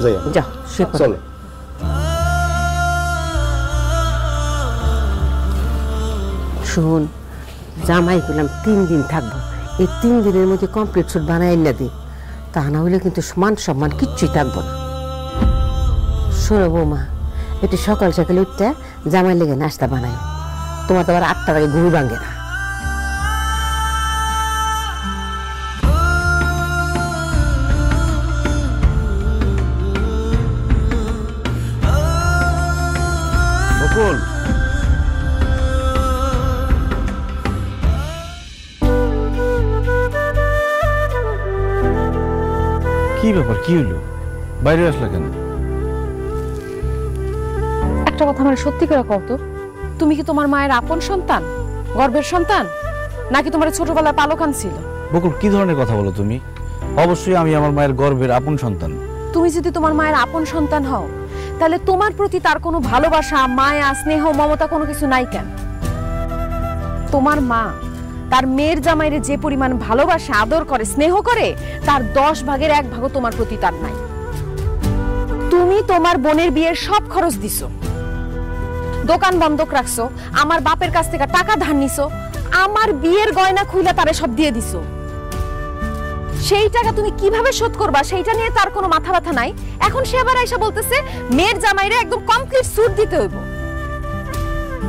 যাই যাও, চলো। শোন, জামাই করলাম 3 দিন থাকবো, এই 3 দিনের মধ্যে কমপ্লিট স্যুট বানাই না দিই, তা না হইলে কিন্তু মান সম্মান কিচ্ছুই থাকবো না। শোনো বৌমা, একটু সকাল সকালে উঠতে জামাই লেগে নাস্তা বানাই, তোমার তো আবার 8টার আগে ঘুম ভাঙে না। বকুল, কি ব্যাপার, কি হইলো? বাইরে আসলে কেন? একটা কথা মানে সত্যি করে কও তো, তুমি কি তোমার মায়ের আপন সন্তান, গর্ভের সন্তান, নাকি তোমার ছোটবেলায় পালকান ছিল? বকুল, কি ধরনের কথা বলো তুমি? অবশ্যই আমি আমার মায়ের গর্ভের আপন সন্তান। তুমি যদি তোমার মায়ের আপন সন্তান হও, তাহলে তোমার প্রতি তার কোনো ভালোবাসা, মায়া, স্নেহ, মমতা কোনো কিছু নাই কেন? তোমার মা তার মেয়ের জামাইরে যে পরিমাণ ভালোবাসা, আদর করে, স্নেহ করে, তার 10 ভাগের 1 ভাগও তোমার প্রতি তার নাই। তুমি তোমার বোনের বিয়ের সব খরচ দিছো, দোকান বন্ধক রাখছো, আমার বাপের কাছ থেকে টাকা ধার নিছো, আমার বিয়ের গয়না খুইলা তারে সব দিয়ে দিছো। সেই টাকা তুমি কিভাবে শোধ করবা সেইটা নিয়ে তার কোনো মাথা ব্যথা নাই। এখন সে আবার আইসা বলতেছে মেয়ের জামাইরে একদম কমপ্লিট স্যুট দিতে হইব।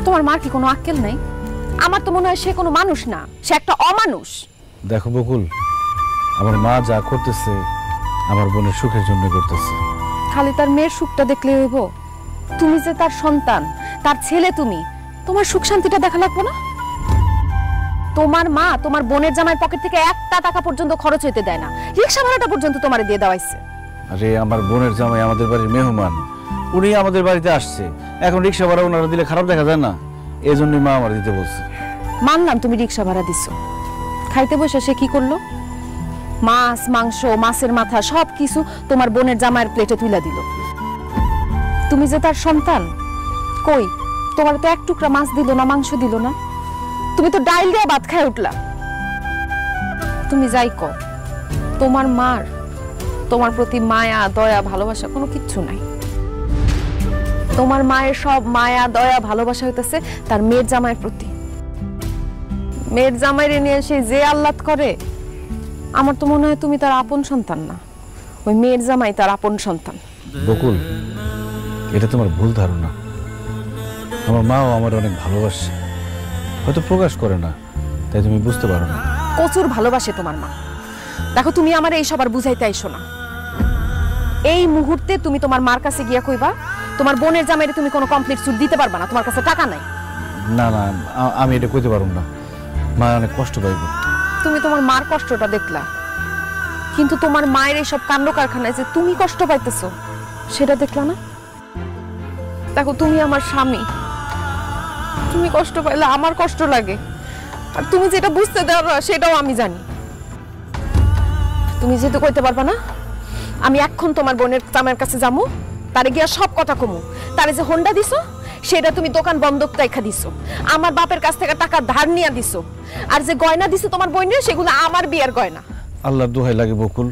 তোমার মার কি কোনো আক্কেল নাই? আমার তো মনে হয় সে কোনো মানুষ না, সে একটা অমানুষ। দেখো বকুল, আমার মা যা করতেছে আমার বোনের সুখের জন্য করতেছে। খালি তার মেয়ের সুখটা দেখলে হইব? তুমি যে তার সন্তান, তার ছেলে, তুমি তোমার সুখ শান্তিটা দেখা লাগবে না? তোমার মা তোমার বোনের জামাইয়ের পকেট থেকে 1টা টাকা পর্যন্ত খরচ হইতে দেয় না, রিকশা ভাড়াটা পর্যন্ত তোমারে দিয়ে দেওয়াইছে। আরে আমার বোনের জামাই আমাদের বাড়ির মেহমান, উনি আমাদের বাড়িতে আসছে, এখন রিকশা ভাড়া ওনারা দিলে খারাপ দেখা যায় না, এজন্যই মা আমার দিতে বলছে। মানলাম তুমি রিকশা ভাড়া দিছো, খাইতে বসে সে কি করলো? মাছ, মাংস, মাছের মাথা সবকিছু তোমার বোনের জামাইয়ের প্লেটে তুলে দিল। তুমি যে তার সন্তান, কই তোমার তো 1 টুকরা মাছ দিল না, মাংস দিল না, তুমি তো ডাইল দিয়ে ভাত খায় উঠলা। তুমি যাই কও, তোমার মার তোমার প্রতি মায়া, দয়া, ভালোবাসা কোনো কিচ্ছু নাই। তোমার মায়ের সব মায়া দয়া ভালোবাসা হইতেছে তার মেয়ের জামাইয়ের প্রতি। মেয়ের জামাইরে নিয়ে সে যে আহ্লাদ করে, আমার তো মনে হয় তুমি তার আপন সন্তান না, ওই মেয়ের জামাই তার আপন সন্তান। বকুল, এটা তোমার ভুল ধারণা। আমার মাও আমার অনেক ভালোবাসে, হয়তো প্রকাশ করে না, তাই তুমি বুঝতে পারো না। প্রচুর ভালোবাসে তোমার মা। দেখো, তুমি আমার এই সবার বুঝাইতে আইসো না। এই মুহূর্তে তুমি তোমার মার কাছে গিয়া কইবা তোমার বোনের জামাইরে তুমি কোনো কমপ্লিট সুট দিতে পারবা না, তোমার কাছে টাকা নাই। না না, আমি এটা কইতে পারব না, মা অনেক কষ্ট পাইব। তুমি তোমার মার কষ্টটা দেখলা, কিন্তু তোমার মায়ের এই সব কাণ্ড কারখানায় যে তুমি কষ্ট পাইতেছো সেটা দেখলা না। দেখো, তুমি আমার স্বামী, তুমি কষ্ট পাইলে আমার কষ্ট লাগে, আর তুমি যেটা বুঝতে দাও না সেটাও আমি জানি। তুমি যেহেতু কইতে পারবা না, আমি এখন তোমার বোনের জামাইয়ের কাছে যাবো, তারে গিয়া সব কথা কমু। তারে যে হোন্ডা দিছো সেটা তুমি দোকান বন্ধক রাইখা দিছো, আমার বাপের কাছ থেকে টাকা ধার নিয়া দিছো, আর যে গয়না দিছো তোমার বোনের সেগুলো আমার বিয়ের গয়না। আল্লাহর দোহাই লাগে বকুল,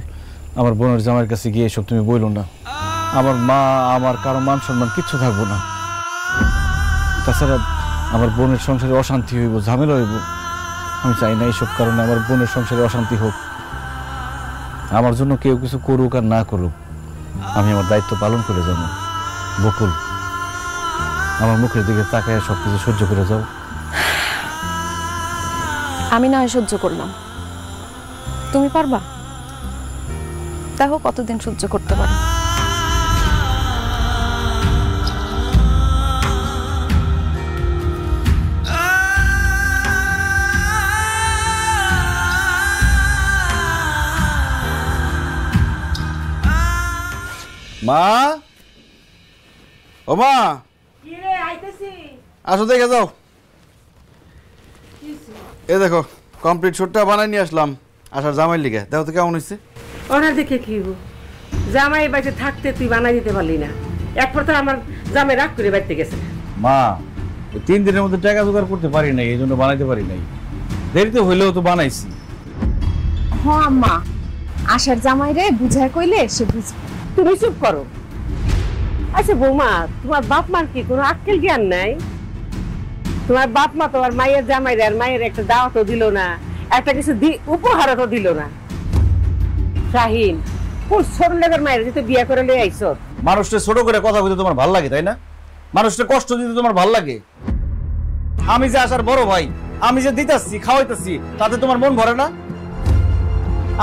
আমার বোনের জামাইয়ের কাছে গিয়ে এসব তুমি বইলো না। আমার মা, আমার কারো মান সম্মান কিচ্ছু থাকবো না। তাছাড়া আমার বোনের সংসারে অশান্তি হইব, ঝামেলা হইব। আমি চাই না এইসব কারণে আমার বোনের সংসারে অশান্তি হোক। আমার জন্য কেউ কিছু করুক আর না করুক, আমি আমার দায়িত্ব পালন করে যাবো। বকুল, আমার মুখের দিকে তাকায় সবকিছু সহ্য করে যাও। আমি না হয় সহ্য করলাম, তুমি পারবা? দেখো কতদিন সহ্য করতে পারো। মা, ও মা, আসো দেখে যাও। এ দেখো, কমপ্লিট শুটটা বানাই নিয়ে আসলাম আসার জামাই লিগে। দেখো তো কেমন হয়েছে। ওরা দেখে কি হবো? জামাই বাড়িতে থাকতে তুই বানাই দিতে পারলি না, একবার তো আমার জামাই রাগ করে বাড়িতে গেছে। মা, 3 দিনের মধ্যে টাকা জোগাড় করতে পারি নাই, এই জন্য বানাইতে পারি নাই। দেরিতে হইলেও তো বানাইছি। হ্যাঁ আম্মা, আশার জামাইরে বুঝায় কইলে সে বুঝবে। তুমি চুপ করো। আচ্ছা বৌমা, তোমার বাপ মার কি কোনো আক্কেল জ্ঞান নাই? তোমার বাপ মা তোমার মায়ের জামাইরে আর মায়ের একটা দাওয়াতও দিল না, একটা কিছু উপহারও তো দিল না। শাহিন, কোন ছোট লেগের মায়ের যেতে বিয়ে করে লয়ে আইছ? মানুষটা ছোট করে কথা বলতে তোমার ভালো লাগে, তাই না? মানুষটা কষ্ট দিতে তোমার ভালো লাগে? আমি যে আসার বড় ভাই, আমি যে দিতাছি খাওয়াইতাছি, তাতে তোমার মন ভরে না?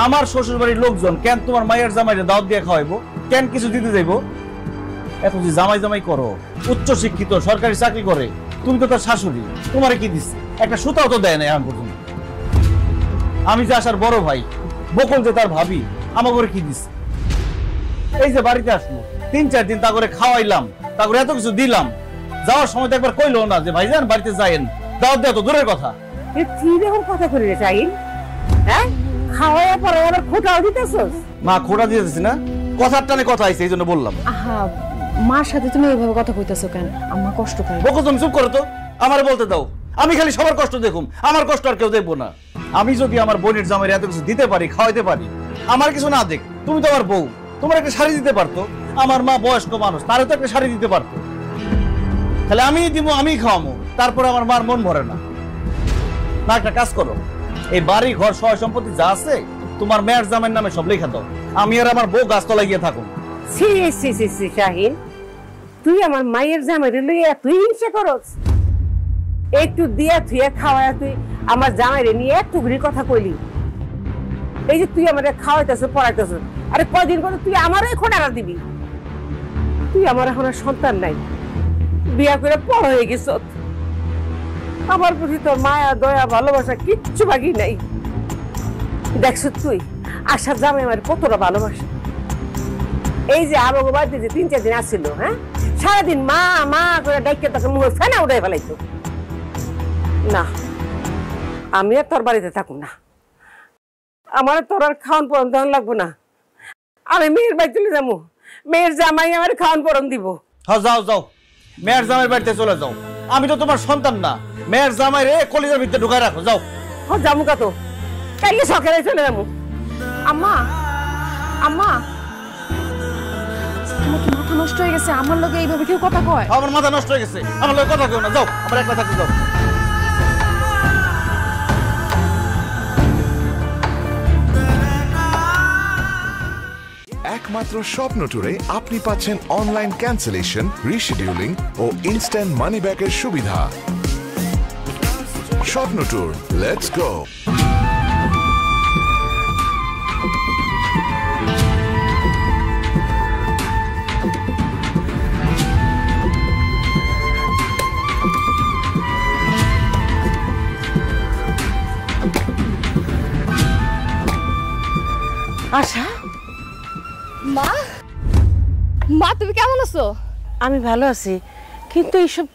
আমার শ্বশুর বাড়ির লোকজন কেন তোমার মায়ের জামাইরে দাওয়াত দিয়ে খাওয়াইবো? কেন কিছু দিতে যাইবো? এত যে জামাই জামাই করো, উচ্চ শিক্ষিত, সরকারি চাকরি করে, তুমি তো তার শাশুড়ি, তোমারে কি দিচ্ছে? একটা সুতাও তো দেয় না এখন পর্যন্ত। আমি যে আসার বড় ভাই, বকুল যে তার ভাবি, আমাকে কি দিচ্ছে? এই যে বাড়িতে আসলো, 3-4 দিন তা করে খাওয়াইলাম, তা করে এত কিছু দিলাম, যাওয়ার সময় তো একবার কইলো না যে ভাইজান বাড়িতে যাইয়েন, দাওয়াত দেওয়া তো দূরের কথা। কি রকম কথা করে রে শাহিন? হ্যাঁ, খাওয়াইয়া পরে আবার খোঁটাও দিতেছস? মা, খোঁটা দিতেছি না, কথার টানে কথা আইছে, এই জন্য বললাম। আহা, মার সাথে তুমি এইভাবে কথা কইতেছো কেন? আম্মা কষ্ট পায়। বকুল, তুমি চুপ করো তো, আমারে বলতে দাও। আমি খালি সবার কষ্ট দেখুম, আমার কষ্ট আর কেউ দেখবো না। আমি যদি আমার বোনের জামাইরে এত কিছু দিতে পারি, খাওয়াইতে পারি, আমার কিছু না দেখ। তুমি তো আমার বউ, তোমার একটা শাড়ি দিতে পারতো। আমার মা বয়স্ক মানুষ, তারও তো একটা শাড়ি দিতে পারতো। তাহলে আমি দিব, আমি খাওয়াবো, তারপরে আমার মার মন ভরে না। না, একটা কাজ করো, এই বাড়ি ঘর সয় সম্পত্তি যা আছে তোমার মেয়ের জামাইয়ের নামে সব লেখা দাও। আমি আর আমার বউ গাছতলায় গিয়ে থাকুন। সি সি সি সি শাহিন, তুই আমার মায়ের জামাইরে লইয়া তুই হিংসা করস? একটু দিয়া থুয়া খাওয়ায়া তুই আমার জামাইরে নিয়ে একটু ঘুরি কথা কইলি। এই যে তুই আমারে খাওয়াইতেছ, পড়াইতেছ, আরে কয়দিন করে তুই আমারই খোঁটারা দিবি? তুই আমার এখন আর সন্তান নাই, বিয়া করে বড় হয়ে গেছ। আমার প্রতি তোর মায়া দয়া ভালোবাসা কিচ্ছু বাকি নাই। দেখছ তুই আশার জামাই আমার কতটা ভালোবাসা। এই যে আবহাওয়া বাড়িতে যে 3-4 দিন আসছিল, হ্যাঁ, সারাদিন মা মা করে ডাইকে তাকে মুখে ফেনা উঠাই ফেলাইতো না। আমি আর তোর বাড়িতে থাকুন না, আমার তোর আর খাওয়ান পরন দেওয়ান লাগবো না। আমি মেয়ের বাড়ি চলে যাবো, মেয়ের জামাই আমার খাওয়ান পরন দিব। হ্যাঁ, যাও যাও, মেয়ের জামাইয়ের বাড়িতে চলে যাও। আমি তো তোমার সন্তান না, মেয়ের জামাই রে কলিজার ভিতরে ঢুকায় রাখো, যাও। হ্যাঁ, যাবো কত, কালকে সকালে চলে যাবো। আম্মা, আম্মা, তোমার কি মাথা নষ্ট হয়ে গেছে? আমার লগে এইভাবে কেউ কথা কয়? আমার মাথা নষ্ট হয়ে গেছে, আমার লগে কথা কেউ না, যাও আমার একলা থাকতে যাও। একমাত্র স্বপ্ন ট্যুরে আপনি পাচ্ছেন অনলাইন ক্যান্সেলেশন, রিশিডিউলিং ও ইনস্ট্যান্ট মানি ব্যাকের সুবিধা। স্বপ্ন ট্যুর, লেটস গো। আশা, মা, মা তুমি কেমন আছো? আমি ভালো আছি, কিন্তু এইসব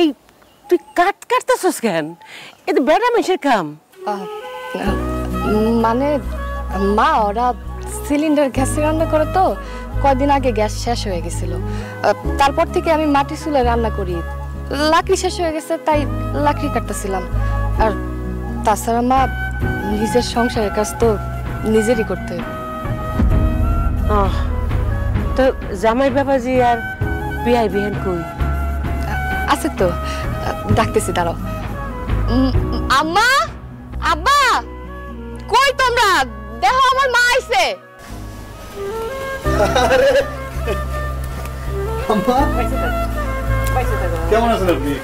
এই তুই কাটতেছস কেন? এ তো বেড়া মেশের কাম। মানে মা, ওরা সিলিন্ডার গ্যাসে রান্না করে তো, কয়দিন আগে গ্যাস শেষ হয়ে গেছিল। তারপর থেকে আমি মাটি চুলায় রান্না করি, লাকড়ি শেষ হয়ে গেছে তাই লাকড়ি কাটতেছিলাম। আর তাছাড়া মা, নিজের সংসারের কাজ তো নিজেরই করতে। তো জামাই বাবাজি আর বিয়াই বিহান কই আছে? তো ডাকতেছি, দাঁড়াও। আম্মা, আব্বা, কই তোমরা? দেখো আমার মা আইছে। কেমন আছেন আপনি?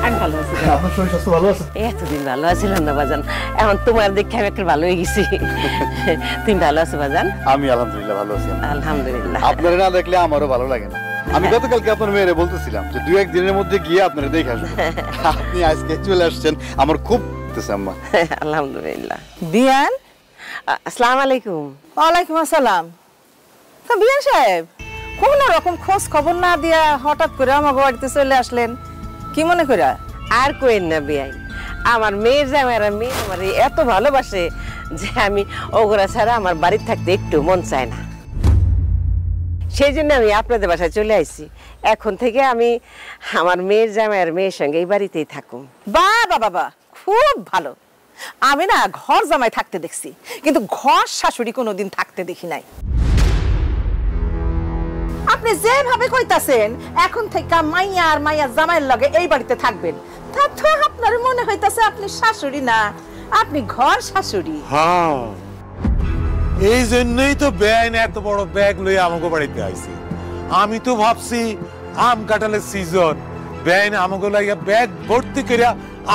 আমি ভালো আছি। আপনার শরীর স্বাস্থ্য ভালো আছে? এতদিন ভালো আছিলাম না বাজান, এখন তোমার দেখে আমি একটা ভালো হয়ে গেছি। তুমি ভালো আছো বাজান? আমি আলহামদুলিল্লাহ ভালো আছি। আলহামদুলিল্লাহ। আপনারা না দেখলে আমারও ভালো লাগে না। আমি গতকালকে আপনার মেয়েরে বলতেছিলাম যে 2-1 দিনের মধ্যে গিয়ে আপনারা দেখে আসবো। আপনি আজকে চলে আসছেন, আমার খুব আম্মা। আলহামদুলিল্লাহ। বিয়ান, আসসালামু আলাইকুম। ওয়ালাইকুম আসসালাম। তো বিয়ান সাহেব, কোন রকম খোঁজ খবর না দিয়া হঠাৎ করে আমার বাড়িতে চলে আসলেন, কি মনে করে? আর কোয়েন না বিয়াই, আমার মেয়ের জামাইরা মেয়ে আমার এত ভালোবাসে যে আমি ওগরা ছাড়া আমার বাড়িতে থাকতে একটু মন চায় না। সেই জন্য আমি আপনাদের বাসায় চলে আসছি। এখন থেকে আমি আমার মেয়ের জামাইয়ের মেয়ের সঙ্গে এই বাড়িতেই থাকুম। বাবা বাবা, খুব ভালো। আমি না ঘর জামাই থাকতে দেখছি, কিন্তু ঘর শাশুড়ি কোনোদিন থাকতে দেখি নাই। আপনি যেভাবে কইতাছেন এখন থেকে মাইয়া আর মাইয়া জামাইয়ের লগে এই বাড়িতে থাকবেন, তা তো আপনার মনে হইতাছে আপনি শাশুড়ি না, আপনি ঘর শাশুড়ি। হ্যাঁ, এই জন্যই তো বেআইন এত বড় ব্যাগ লয়ে আমাকে বাড়িতে আইছে। আমি তো ভাবছি আম কাঁঠালের সিজন, বেআইন আমাকে লাগিয়া ব্যাগ ভর্তি করে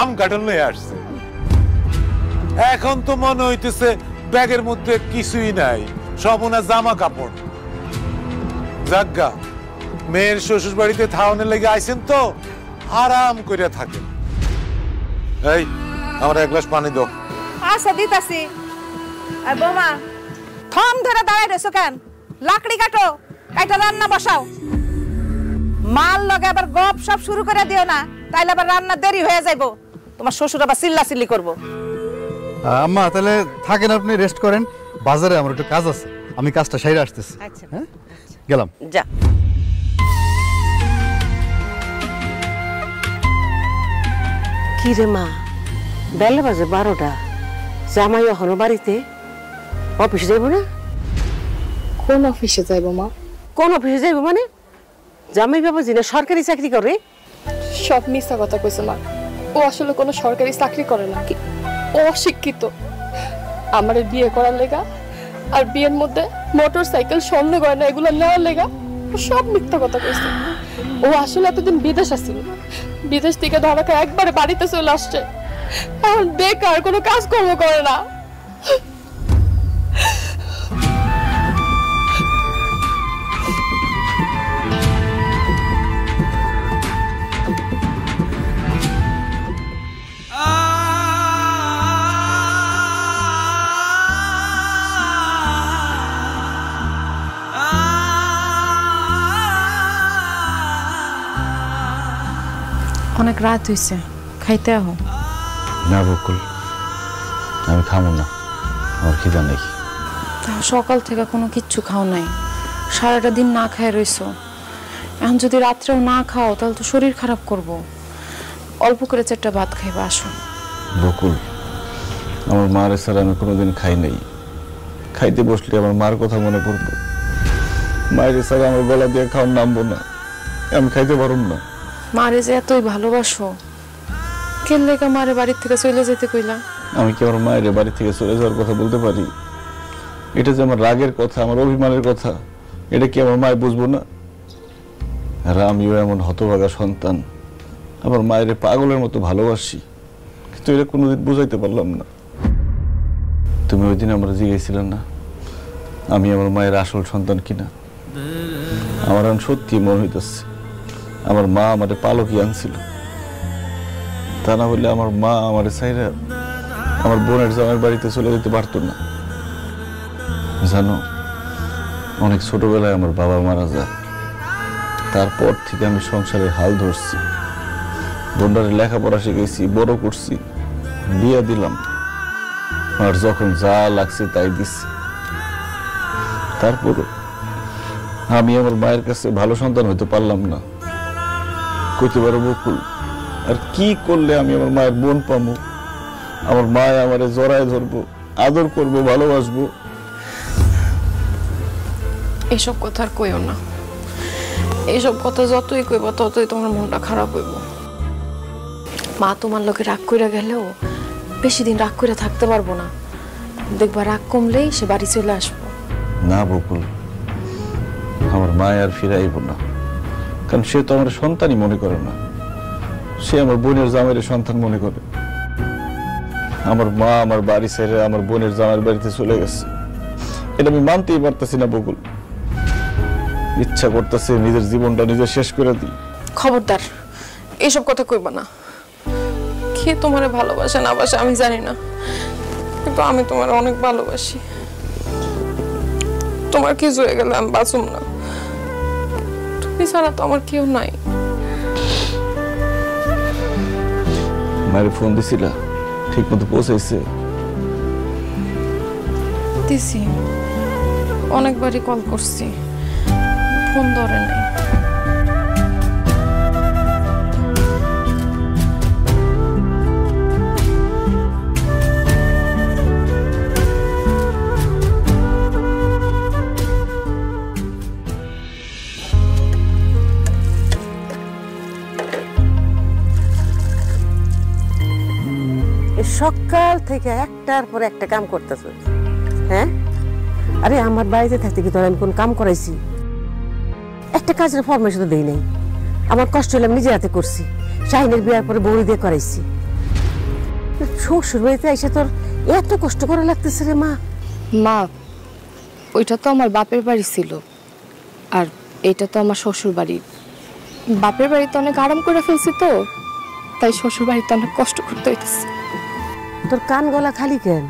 আম কাঁঠাল লয়ে আসছে। এখন তো মনে হইতেছে ব্যাগের মধ্যে কিছুই নাই, সব ওনার জামা কাপড়। যাজ্ঞা, মেয়ের শ্বশুর বাড়িতে থাওয়ানোর লেগে আইছেন তো আরাম করে থাকেন। এই, আমার 1 গ্লাস পানি দাও। আচ্ছা দিতাছি। আর বৌমা, থম ধরে দাঁড়ায় রয়েছো কেন? লাকড়ি কাটো, কাইটা রান্না বসাও। মাল লগে আবার গপ সব শুরু করে দিও না, তাইলে আবার রান্না দেরি হয়ে যাইবো। তোমার শ্বশুর আবার চিল্লাচিল্লি করবো। আম্মা তাহলে থাকেন, আপনি রেস্ট করেন। বাজারে আমার একটু কাজ আছে, আমি কাজটা সাইরে আসতেছি। আচ্ছা, হ্যাঁ, গেলাম। যা। কি রে মা, বেলা বাজে 12টা, জামাই এখনো বাড়িতে? অফিসে যাইব না? কোন অফিসে যাইব মা? কোন অফিসে যাইব মানে? জামাই বাবাজি না সরকারি চাকরি করে? সব মিথ্যা কথা কইছে মা। ও আসলে কোনো সরকারি চাকরি করে না, ও অশিক্ষিত। আমার বিয়ে করার লেগা আর বিয়ের মধ্যে মোটরসাইকেল, স্বর্ণ গয়না এগুলো নেওয়ার লেগা সব মিথ্যা কথা কইছে। ও আসলে এতদিন বিদেশ আসছিল, বিদেশ থেকে ধরাকে একবারে বাড়িতে চলে আসছে। এখন বেকার, কোনো কাজকর্ম করে না। অনেক রাত হইছে, খাইতে আহো। না বকুল, আমি খাবো না, আমার খিদা নেই। সকাল থেকে কোনো কিচ্ছু খাও নাই, সারাটা দিন না খায় রইছো। এখন যদি রাত্রেও না খাও তাহলে তো শরীর খারাপ করব। অল্প করে 4টা ভাত খাইবা, আসো। বকুল, আমার মার ছাড়া আমি কোনোদিন খাই নাই। খাইতে বসলে আমার মার কথা মনে পড়বো। মায়ের সাথে আমার গলা দিয়ে খাওয়ার নামবো না, আমি খাইতে পারুম না। মারে যে এতই ভালোবাসো, কেন লেখা মারে বাড়ির থেকে চলে যেতে কইলা? আমি কি আমার মায়ের বাড়ি থেকে চলে যাওয়ার কথা বলতে পারি? এটা যে আমার রাগের কথা, আমার অভিমানের কথা, এটা কি আমার মায় বুঝবো না? আর আমিও এমন হতভাগা সন্তান, আমার মায়ের পাগলের মতো ভালোবাসি, কিন্তু এটা কোনোদিন বুঝাইতে পারলাম না। তুমি ওই দিন আমরা জিজ্ঞেসছিলে না আমি আমার মায়ের আসল সন্তান কিনা? আমার এখন সত্যি মনে হইতেছে আমার মা আমারে পালকই আনছিল। তা না হলে আমার মা আমার চাইরা আমার বোনের জামাইয়ের বাড়িতে চলে যেতে পারতো না। জানো, অনেক ছোটবেলায় আমার বাবা মারা যায়, তারপর থেকে আমি সংসারের হাল ধরছি, বোনটারে লেখাপড়া শিখেছি, বড় করছি, বিয়ে দিলাম, আর যখন যা লাগছে তাই দিচ্ছি। তারপর আমি আমার মায়ের কাছে ভালো সন্তান হইতে পারলাম না। কইতে পারো বকুল, আর কি করলে আমি আমার মায়ের বোন পাবো? আমার মায় আমারে জড়ায় ধরবো, আদর করবো, ভালোবাসবো। এসব কথা আর কইও না, এইসব কথা যতই কইব ততই তোমার মনটা খারাপ হইব। মা তোমার লোকে রাগ কইরা গেলেও বেশি দিন রাগ কইরা থাকতে পারবো না, দেখবা রাগ কমলেই সে বাড়ি চলে আসবো। না বকুল, আমার মায় আর ফিরাইব না, কারণ সে তো আমার সন্তানই মনে করে না, সে আমার বোনের জামাইয়ের সন্তান মনে করে। আমার মা আমার বাড়ি ছেড়ে আমার বোনের জামাইয়ের বাড়িতে চলে গেছে, এটা আমি মানতেই পারতেছি না বকুল। ইচ্ছা করতেছে নিজের জীবনটা নিজে শেষ করে দিই। খবরদার এইসব কথা কইবা না। কে তোমারে ভালোবাসে না বাসে আমি জানি না, কিন্তু আমি তোমার অনেক ভালোবাসি। তোমার কিছু হয়ে গেলে আমি বাঁচুম না, তুমি ছাড়া তো আমার কেউ নাই। মায়ের ফোন দিছিলা? ঠিক মতো পৌঁছাইছে? দিছি, অনেকবারই কল করছি, ফোন ধরে নাই। সকাল থেকে একটার পর একটা কাম করতেছ, হ্যাঁ? আরে আমার বাড়িতে থাকতে কি তোর আমি কোন কাম করাইছি? একটা কাজের ফরমেশন তো দেই নাই। আমার কষ্ট হলে আমি নিজে হাতে করছি, শাহিনের বিয়ার পরে বউরি দিয়ে করাইছি। শ্বশুর বাড়িতে এসে তোর এত কষ্ট করা লাগতেছে রে মা। মা, ওইটা তো আমার বাপের বাড়ি ছিল, আর এটা তো আমার শ্বশুর বাড়ি। বাপের বাড়িতে অনেক আরাম করে ফেলছি তো, তাই শ্বশুর বাড়িতে অনেক কষ্ট করতে হইতেছে। তোর কান গলা খালি কেন?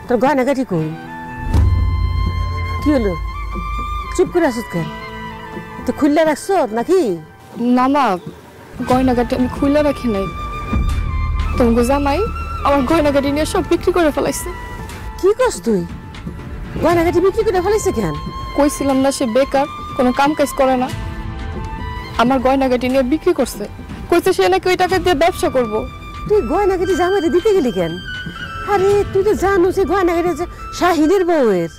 তোর গয়নাগাটি কই? কি হলো, চুপ করে আসত কেন? তুই খুললে রাখছ নাকি? না মা, গয়নাগাটি আমি খুলে রাখি নাই। তোমাকে জামাই আমার গয়নাগাটি নিয়ে সব বিক্রি করে ফেলাইছে। কি করছ তুই? গয়নাগাটি বিক্রি করে ফেলাইছে কেন? কইছিলাম না সে বেকার, কোনো কাম কাজ করে না, আমার গয়নাগাটি নিয়ে বিক্রি করছে। কইছে সে নাকি ওই টাকা দিয়ে ব্যবসা করব। তুই গয়নাগাটি জামাইরে দিতে গেলি কেন? আরে তুই তো জানো যে গয়নাগাটি শাহিনের বউয়ের।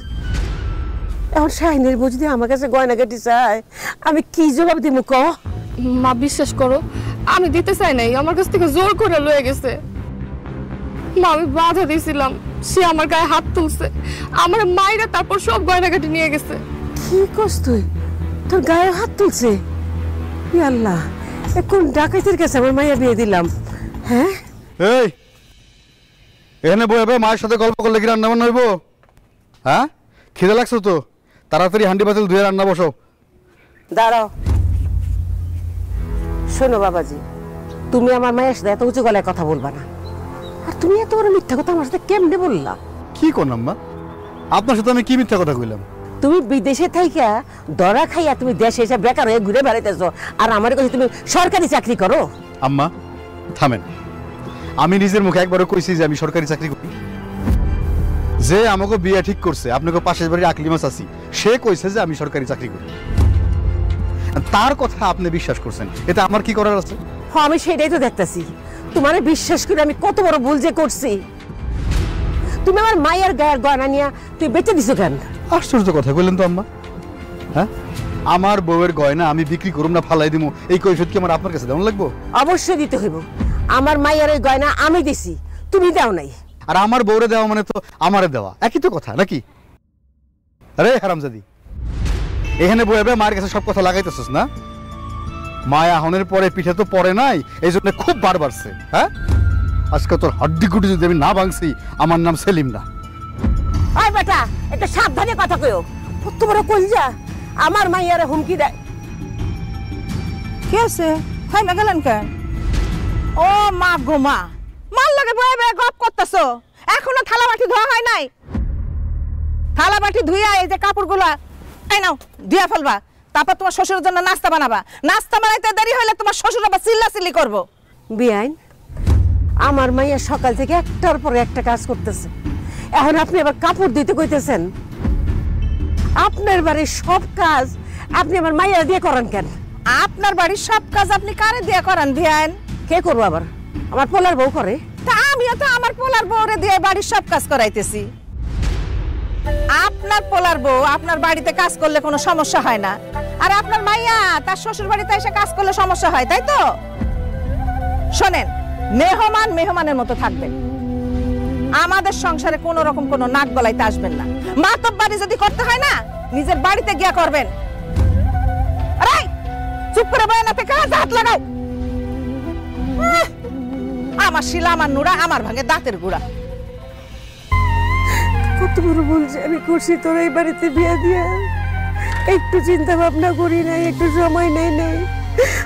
এখন শাহিনের বউ যদি আমার কাছে গয়নাগাটি চায় আমি কি জবাব দিব ক? মা বিশ্বাস করো, আমি দিতে চাই নাই, আমার কাছ থেকে জোর করে লয়ে গেছে। মা আমি বাধা দিয়েছিলাম, সে আমার গায়ে হাত তুলছে, আমার মায়েরা তারপর সব গয়নাগাটি নিয়ে গেছে। কি করছ তুই? তোর গায়ে হাত তুলছে? আল্লাহ, কোন ডাকাতের কাছে আমার মাইয়া বিয়ে দিলাম? হ্যাঁ এই এখানে বইবে মায়ের সাথে গল্প করলে কি রান্না বান্না হইব? হ্যাঁ, খিদে লাগছো তো? তাড়াতাড়ি হান্ডি পাতিল ধুয়ে রান্না বসো। দাঁড়াও, শোনো বাবাজি, তুমি আমার মায়ের সাথে এত উঁচু গলায় কথা বলবা না। আর তুমি এত বড় মিথ্যা কথা আমার সাথে কেমনে বললা? কি করলাম মা? আপনার সাথে আমি কি মিথ্যা কথা কইলাম? তুমি বিদেশে থাইকা দরা খাইয়া তুমি দেশে এসে বেকার হয়ে ঘুরে বেড়াইতেছো, আর আমার কাছে তুমি সরকারি চাকরি করো। আম্মা থামেন, আমি নিজের মুখে একবারও কইছি যে আমি সরকারি চাকরি করি? যে আমাকে বিয়ে ঠিক করছে আপনাকে পাশের বাড়ির আকলিমা চাচি, সে কইছে যে আমি সরকারি চাকরি করি। তার কথা আপনি বিশ্বাস করছেন, এটা আমার কি করার আছে? হ্যাঁ, আমি সেটাই তো দেখতেছি। তোমার বিশ্বাস করে আমি কত বড় ভুল যে করছি। তুমি আমার মায়ের গায়ের গয়না নিয়ে তুই বেঁচে দিছো কেন? আশ্চর্য কথা কইলেন তো আম্মা। হ্যাঁ আমার বউয়ের গয়না আমি বিক্রি করুম না ফালাই দিমু এই কৈফিয়ত কি আমার আপনার কাছে দেওয়া লাগবো? অবশ্যই দিতে হইব। আমার মাইয়ার ওই গয়না আমি দিছি, তুমি দাও নাই। আর আমার বউরে দেওয়া মানে তো আমারে দেওয়া, একই তো কথা নাকি? আরে হারামজাদি, এখানে বইবে মায়ের কাছে সব কথা লাগাইতেছিস না? মায়া হনের পরে পিঠে তো পড়ে নাই, এই জন্য খুব বার বাড়ছে। হ্যাঁ আজকে তোর হাড্ডি গুটি যদি আমি না ভাঙছি, আমার নাম সেলিম না। ওই বেটা, একটু সাবধানে কথা কইও। কত বড় কলজা, আমার মাইয়ারে হুমকি দেয়। কি আছে খাই না গেলেন কেন? ও মা গো মা, মাল লাগে বয়ে বয়ে গপ করতেছো, এখনো থালা বাটি ধোয়া হয় নাই? থালা বাটি ধুইয়া এই যে কাপড়গুলা এই নাও দিয়া ফেলবা, তারপর তোমার শ্বশুরের জন্য নাস্তা বানাবা। নাস্তা বানাইতে দেরি হইলে তোমার শ্বশুর আবার চিল্লাচিল্লি করবো। বিয়াইন, আমার মাইয়া সকাল থেকে একটার পরে একটা কাজ করতেছে, এখন আপনি আবার কাপড় দিতে কইতেছেন? আপনার বাড়ির সব কাজ আপনি আমার মাইয়া দিয়ে করেন কেন? আপনার বাড়ির সব কাজ আপনি কারে দিয়ে করান বিয়াইন? কে করবো আবার? আমার পোলার বউ করে। তা আমিও তো আমার পোলার বউরে দিয়ে বাড়ির সব কাজ করাইতেছি। আপনার পোলার বউ আপনার বাড়িতে কাজ করলে কোনো সমস্যা হয় না, আর আপনার মাইয়া তার শ্বশুর বাড়িতে এসে কাজ করলে সমস্যা হয়, তাই তো? শোনেন, মেহমান মেহমানের মতো থাকবেন, আমাদের সংসারে কোনো রকম কোনো নাক গলাইতে আসবেন না। মাতব বাড়ি যদি করতে হয় না, নিজের বাড়িতে গিয়া করবেন। আরে চুপ করে বয় না, থেকে হাত লাগাও। আমার শিলা, আমার নুরা, আমার ভাঙে দাঁতের গুড়া। কত বড় ভুল যে আমি করছি তোর এই বাড়িতে বিয়ে দিয়ে। একটু চিন্তা ভাবনা করি নাই, একটু সময় নেই নাই।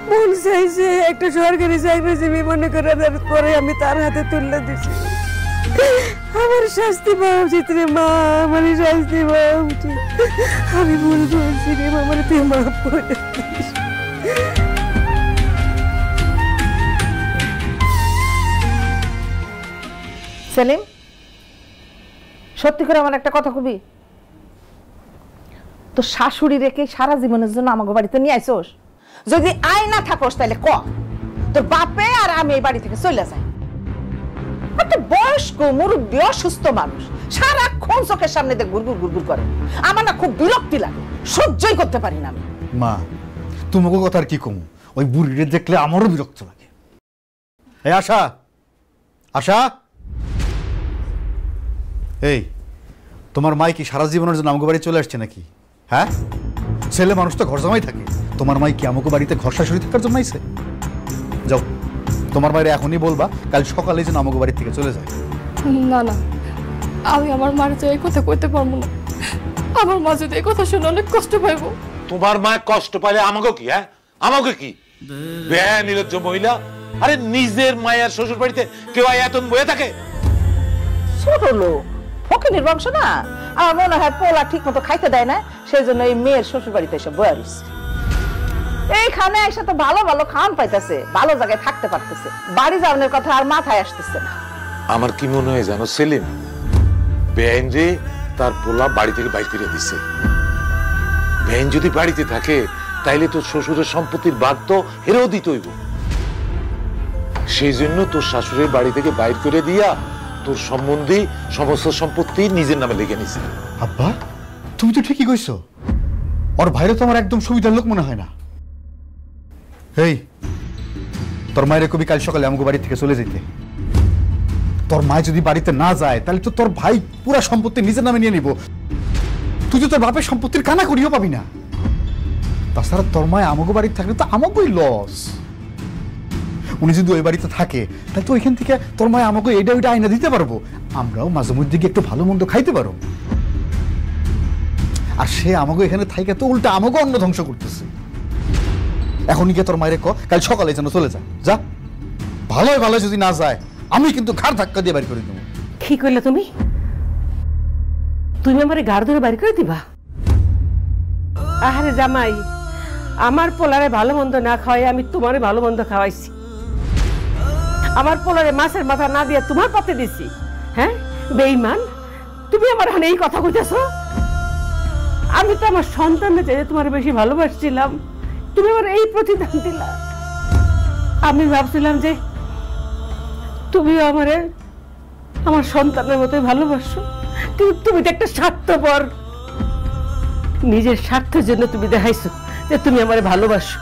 মন চাইছে একটা সরকারি চাকরিজীবী মনে করে আমি তার হাতে তুলে দিছি। আমার শাস্তি পাওয়া উচিত রে মা, আমার শাস্তি পাওয়া উচিত। আমি ভুল করছি রে মা, আমার তুই মাফ করে দিস। সেলিম, সত্যি করে আমার একটা কথা কবি, তো শাশুড়ি রেখে সারা জীবনের জন্য আমাকে বাড়িতে নিয়ে আইসোস? যদি আয় না থাকোস তাহলে ক তোর বাপে আর আমি এই বাড়ি থেকে চলে যাই। একটা বয়স্ক মুরব্বী অসুস্থ মানুষ সারাক্ষণ চোখের সামনে দিয়ে গুড়গুড় গুড়গুড় করে, আমার না খুব বিরক্তি লাগে, সহ্যই করতে পারি না আমি। মা তোমাকে কথা আর কি কম, ওই বুড়িরে দেখলে আমারও বিরক্ত লাগে। এই আশা, আশা, এই তোমার মাই কি সারা জীবনের জন্য আমাকে বাড়ি চলে আসছে নাকি? হ্যাঁ ছেলে মানুষ তো ঘর জামাই থাকে, তোমার মাই কি আমাকে বাড়িতে ঘর শাশুড়ি থাকার জন্য আইছে? যাও তোমার মায়ের এখনই বলবা কাল সকালে যেন আমাকে বাড়ি থেকে চলে যায়। না না, আমি আমার মার যে এই কথা কইতে পারবো না। আমার মা যদি এই কথা শুনে অনেক কষ্ট পাইব। তোমার মা কষ্ট পাইলে আমাকে কি? হ্যাঁ আমাকে কি? বেয়া নির্লজ্জ মহিলা। আরে নিজের মায়ের শ্বশুর বাড়িতে কেউ এত বয়ে থাকে? ছোট লোক, ফকিনের বংশ না, আমার মনে হয় পোলা ঠিক মতো খাইতে দেয় না, সেই জন্য এই মেয়ের শ্বশুর বাড়িতে এসে বয়ারিস। এইখানে এসে তো ভালো ভালো খাওয়ান পাইতেছে, ভালো জায়গায় থাকতে পারতেছে, বাড়ি যাওয়ানোর কথা আর মাথায় আসতেছে না। আমার কি মনে হয় জানো সেলিম, বেআইন রে তার পোলা বাড়ি থেকে বাইর করে দিছে। বেআইন যদি বাড়িতে থাকে তাইলে তোর শ্বশুরের সম্পত্তির ভাগ তো হেরেও দিতে হইব। সেই জন্য তোর শাশুড়ির বাড়ি থেকে বাইর করে দিয়া তোর সম্বন্ধী সমস্ত সম্পত্তি নিজের নামে লিখে নিছে। আব্বা তুমি তো ঠিকই কইছো, ওর ভাইরে তো আমার একদম সুবিধার লোক মনে হয় না। এই তোর মায়ের কবি কাল সকালে আমাকে বাড়ি থেকে চলে যেতে। তোর মা যদি বাড়িতে না যায় তাহলে তো তোর ভাই পুরো সম্পত্তি নিজের নামে নিয়ে নিব, তুই তো তোর বাপের সম্পত্তির কানা করিও পাবি না। তাছাড়া তোর মায় আমাকে বাড়িতে থাকলে তো আমাকেই লস। উনি যদি ওই বাড়িতে থাকে তাহলে তো ওইখান থেকে তোর মায় আমাকে এইটা ওইটা আইনা দিতে পারবো, আমরাও মাঝে মধ্যে গিয়ে একটু ভালো মন্দ খাইতে পারবো। আর সে আমাকে এখানে থাইকে তো উল্টা আমাকে অন্ন ধ্বংস করতেছে। এখন গিয়ে তোর মায়ের ক কাল সকালে যেন চলে যা, যা। ভালোই ভালো যদি না যায় আমি কিন্তু ঘাড় ধাক্কা দিয়ে বাড়ি করে দেবো। কি করলে তুমি? তুমি আমার ঘাড় ধরে বাড়ি করে দিবা? আহারে জামাই, আমার পোলারে ভালো মন্দ না খাওয়াই আমি তোমারে ভালো মন্দ খাওয়াইছি। আমার পোলারে মাছের মাথা না দিয়ে তোমার পথে দিছি। হ্যাঁ বেঈমান, তুমি আমার হানে এই কথা কইতেছো? আমি তো আমার সন্তানদের চাইতে তোমার বেশি ভালোবাসছিলাম, তুমি আমার এই প্রতিদান দিলা। আমি ভাবছিলাম যে তুমিও আমারে আমার সন্তানের মতোই ভালোবাসো, কিন্তু তুমি তো একটা স্বার্থপর। নিজের স্বার্থের জন্য তুমি দেখাইছো যে তুমি আমারে ভালোবাসো,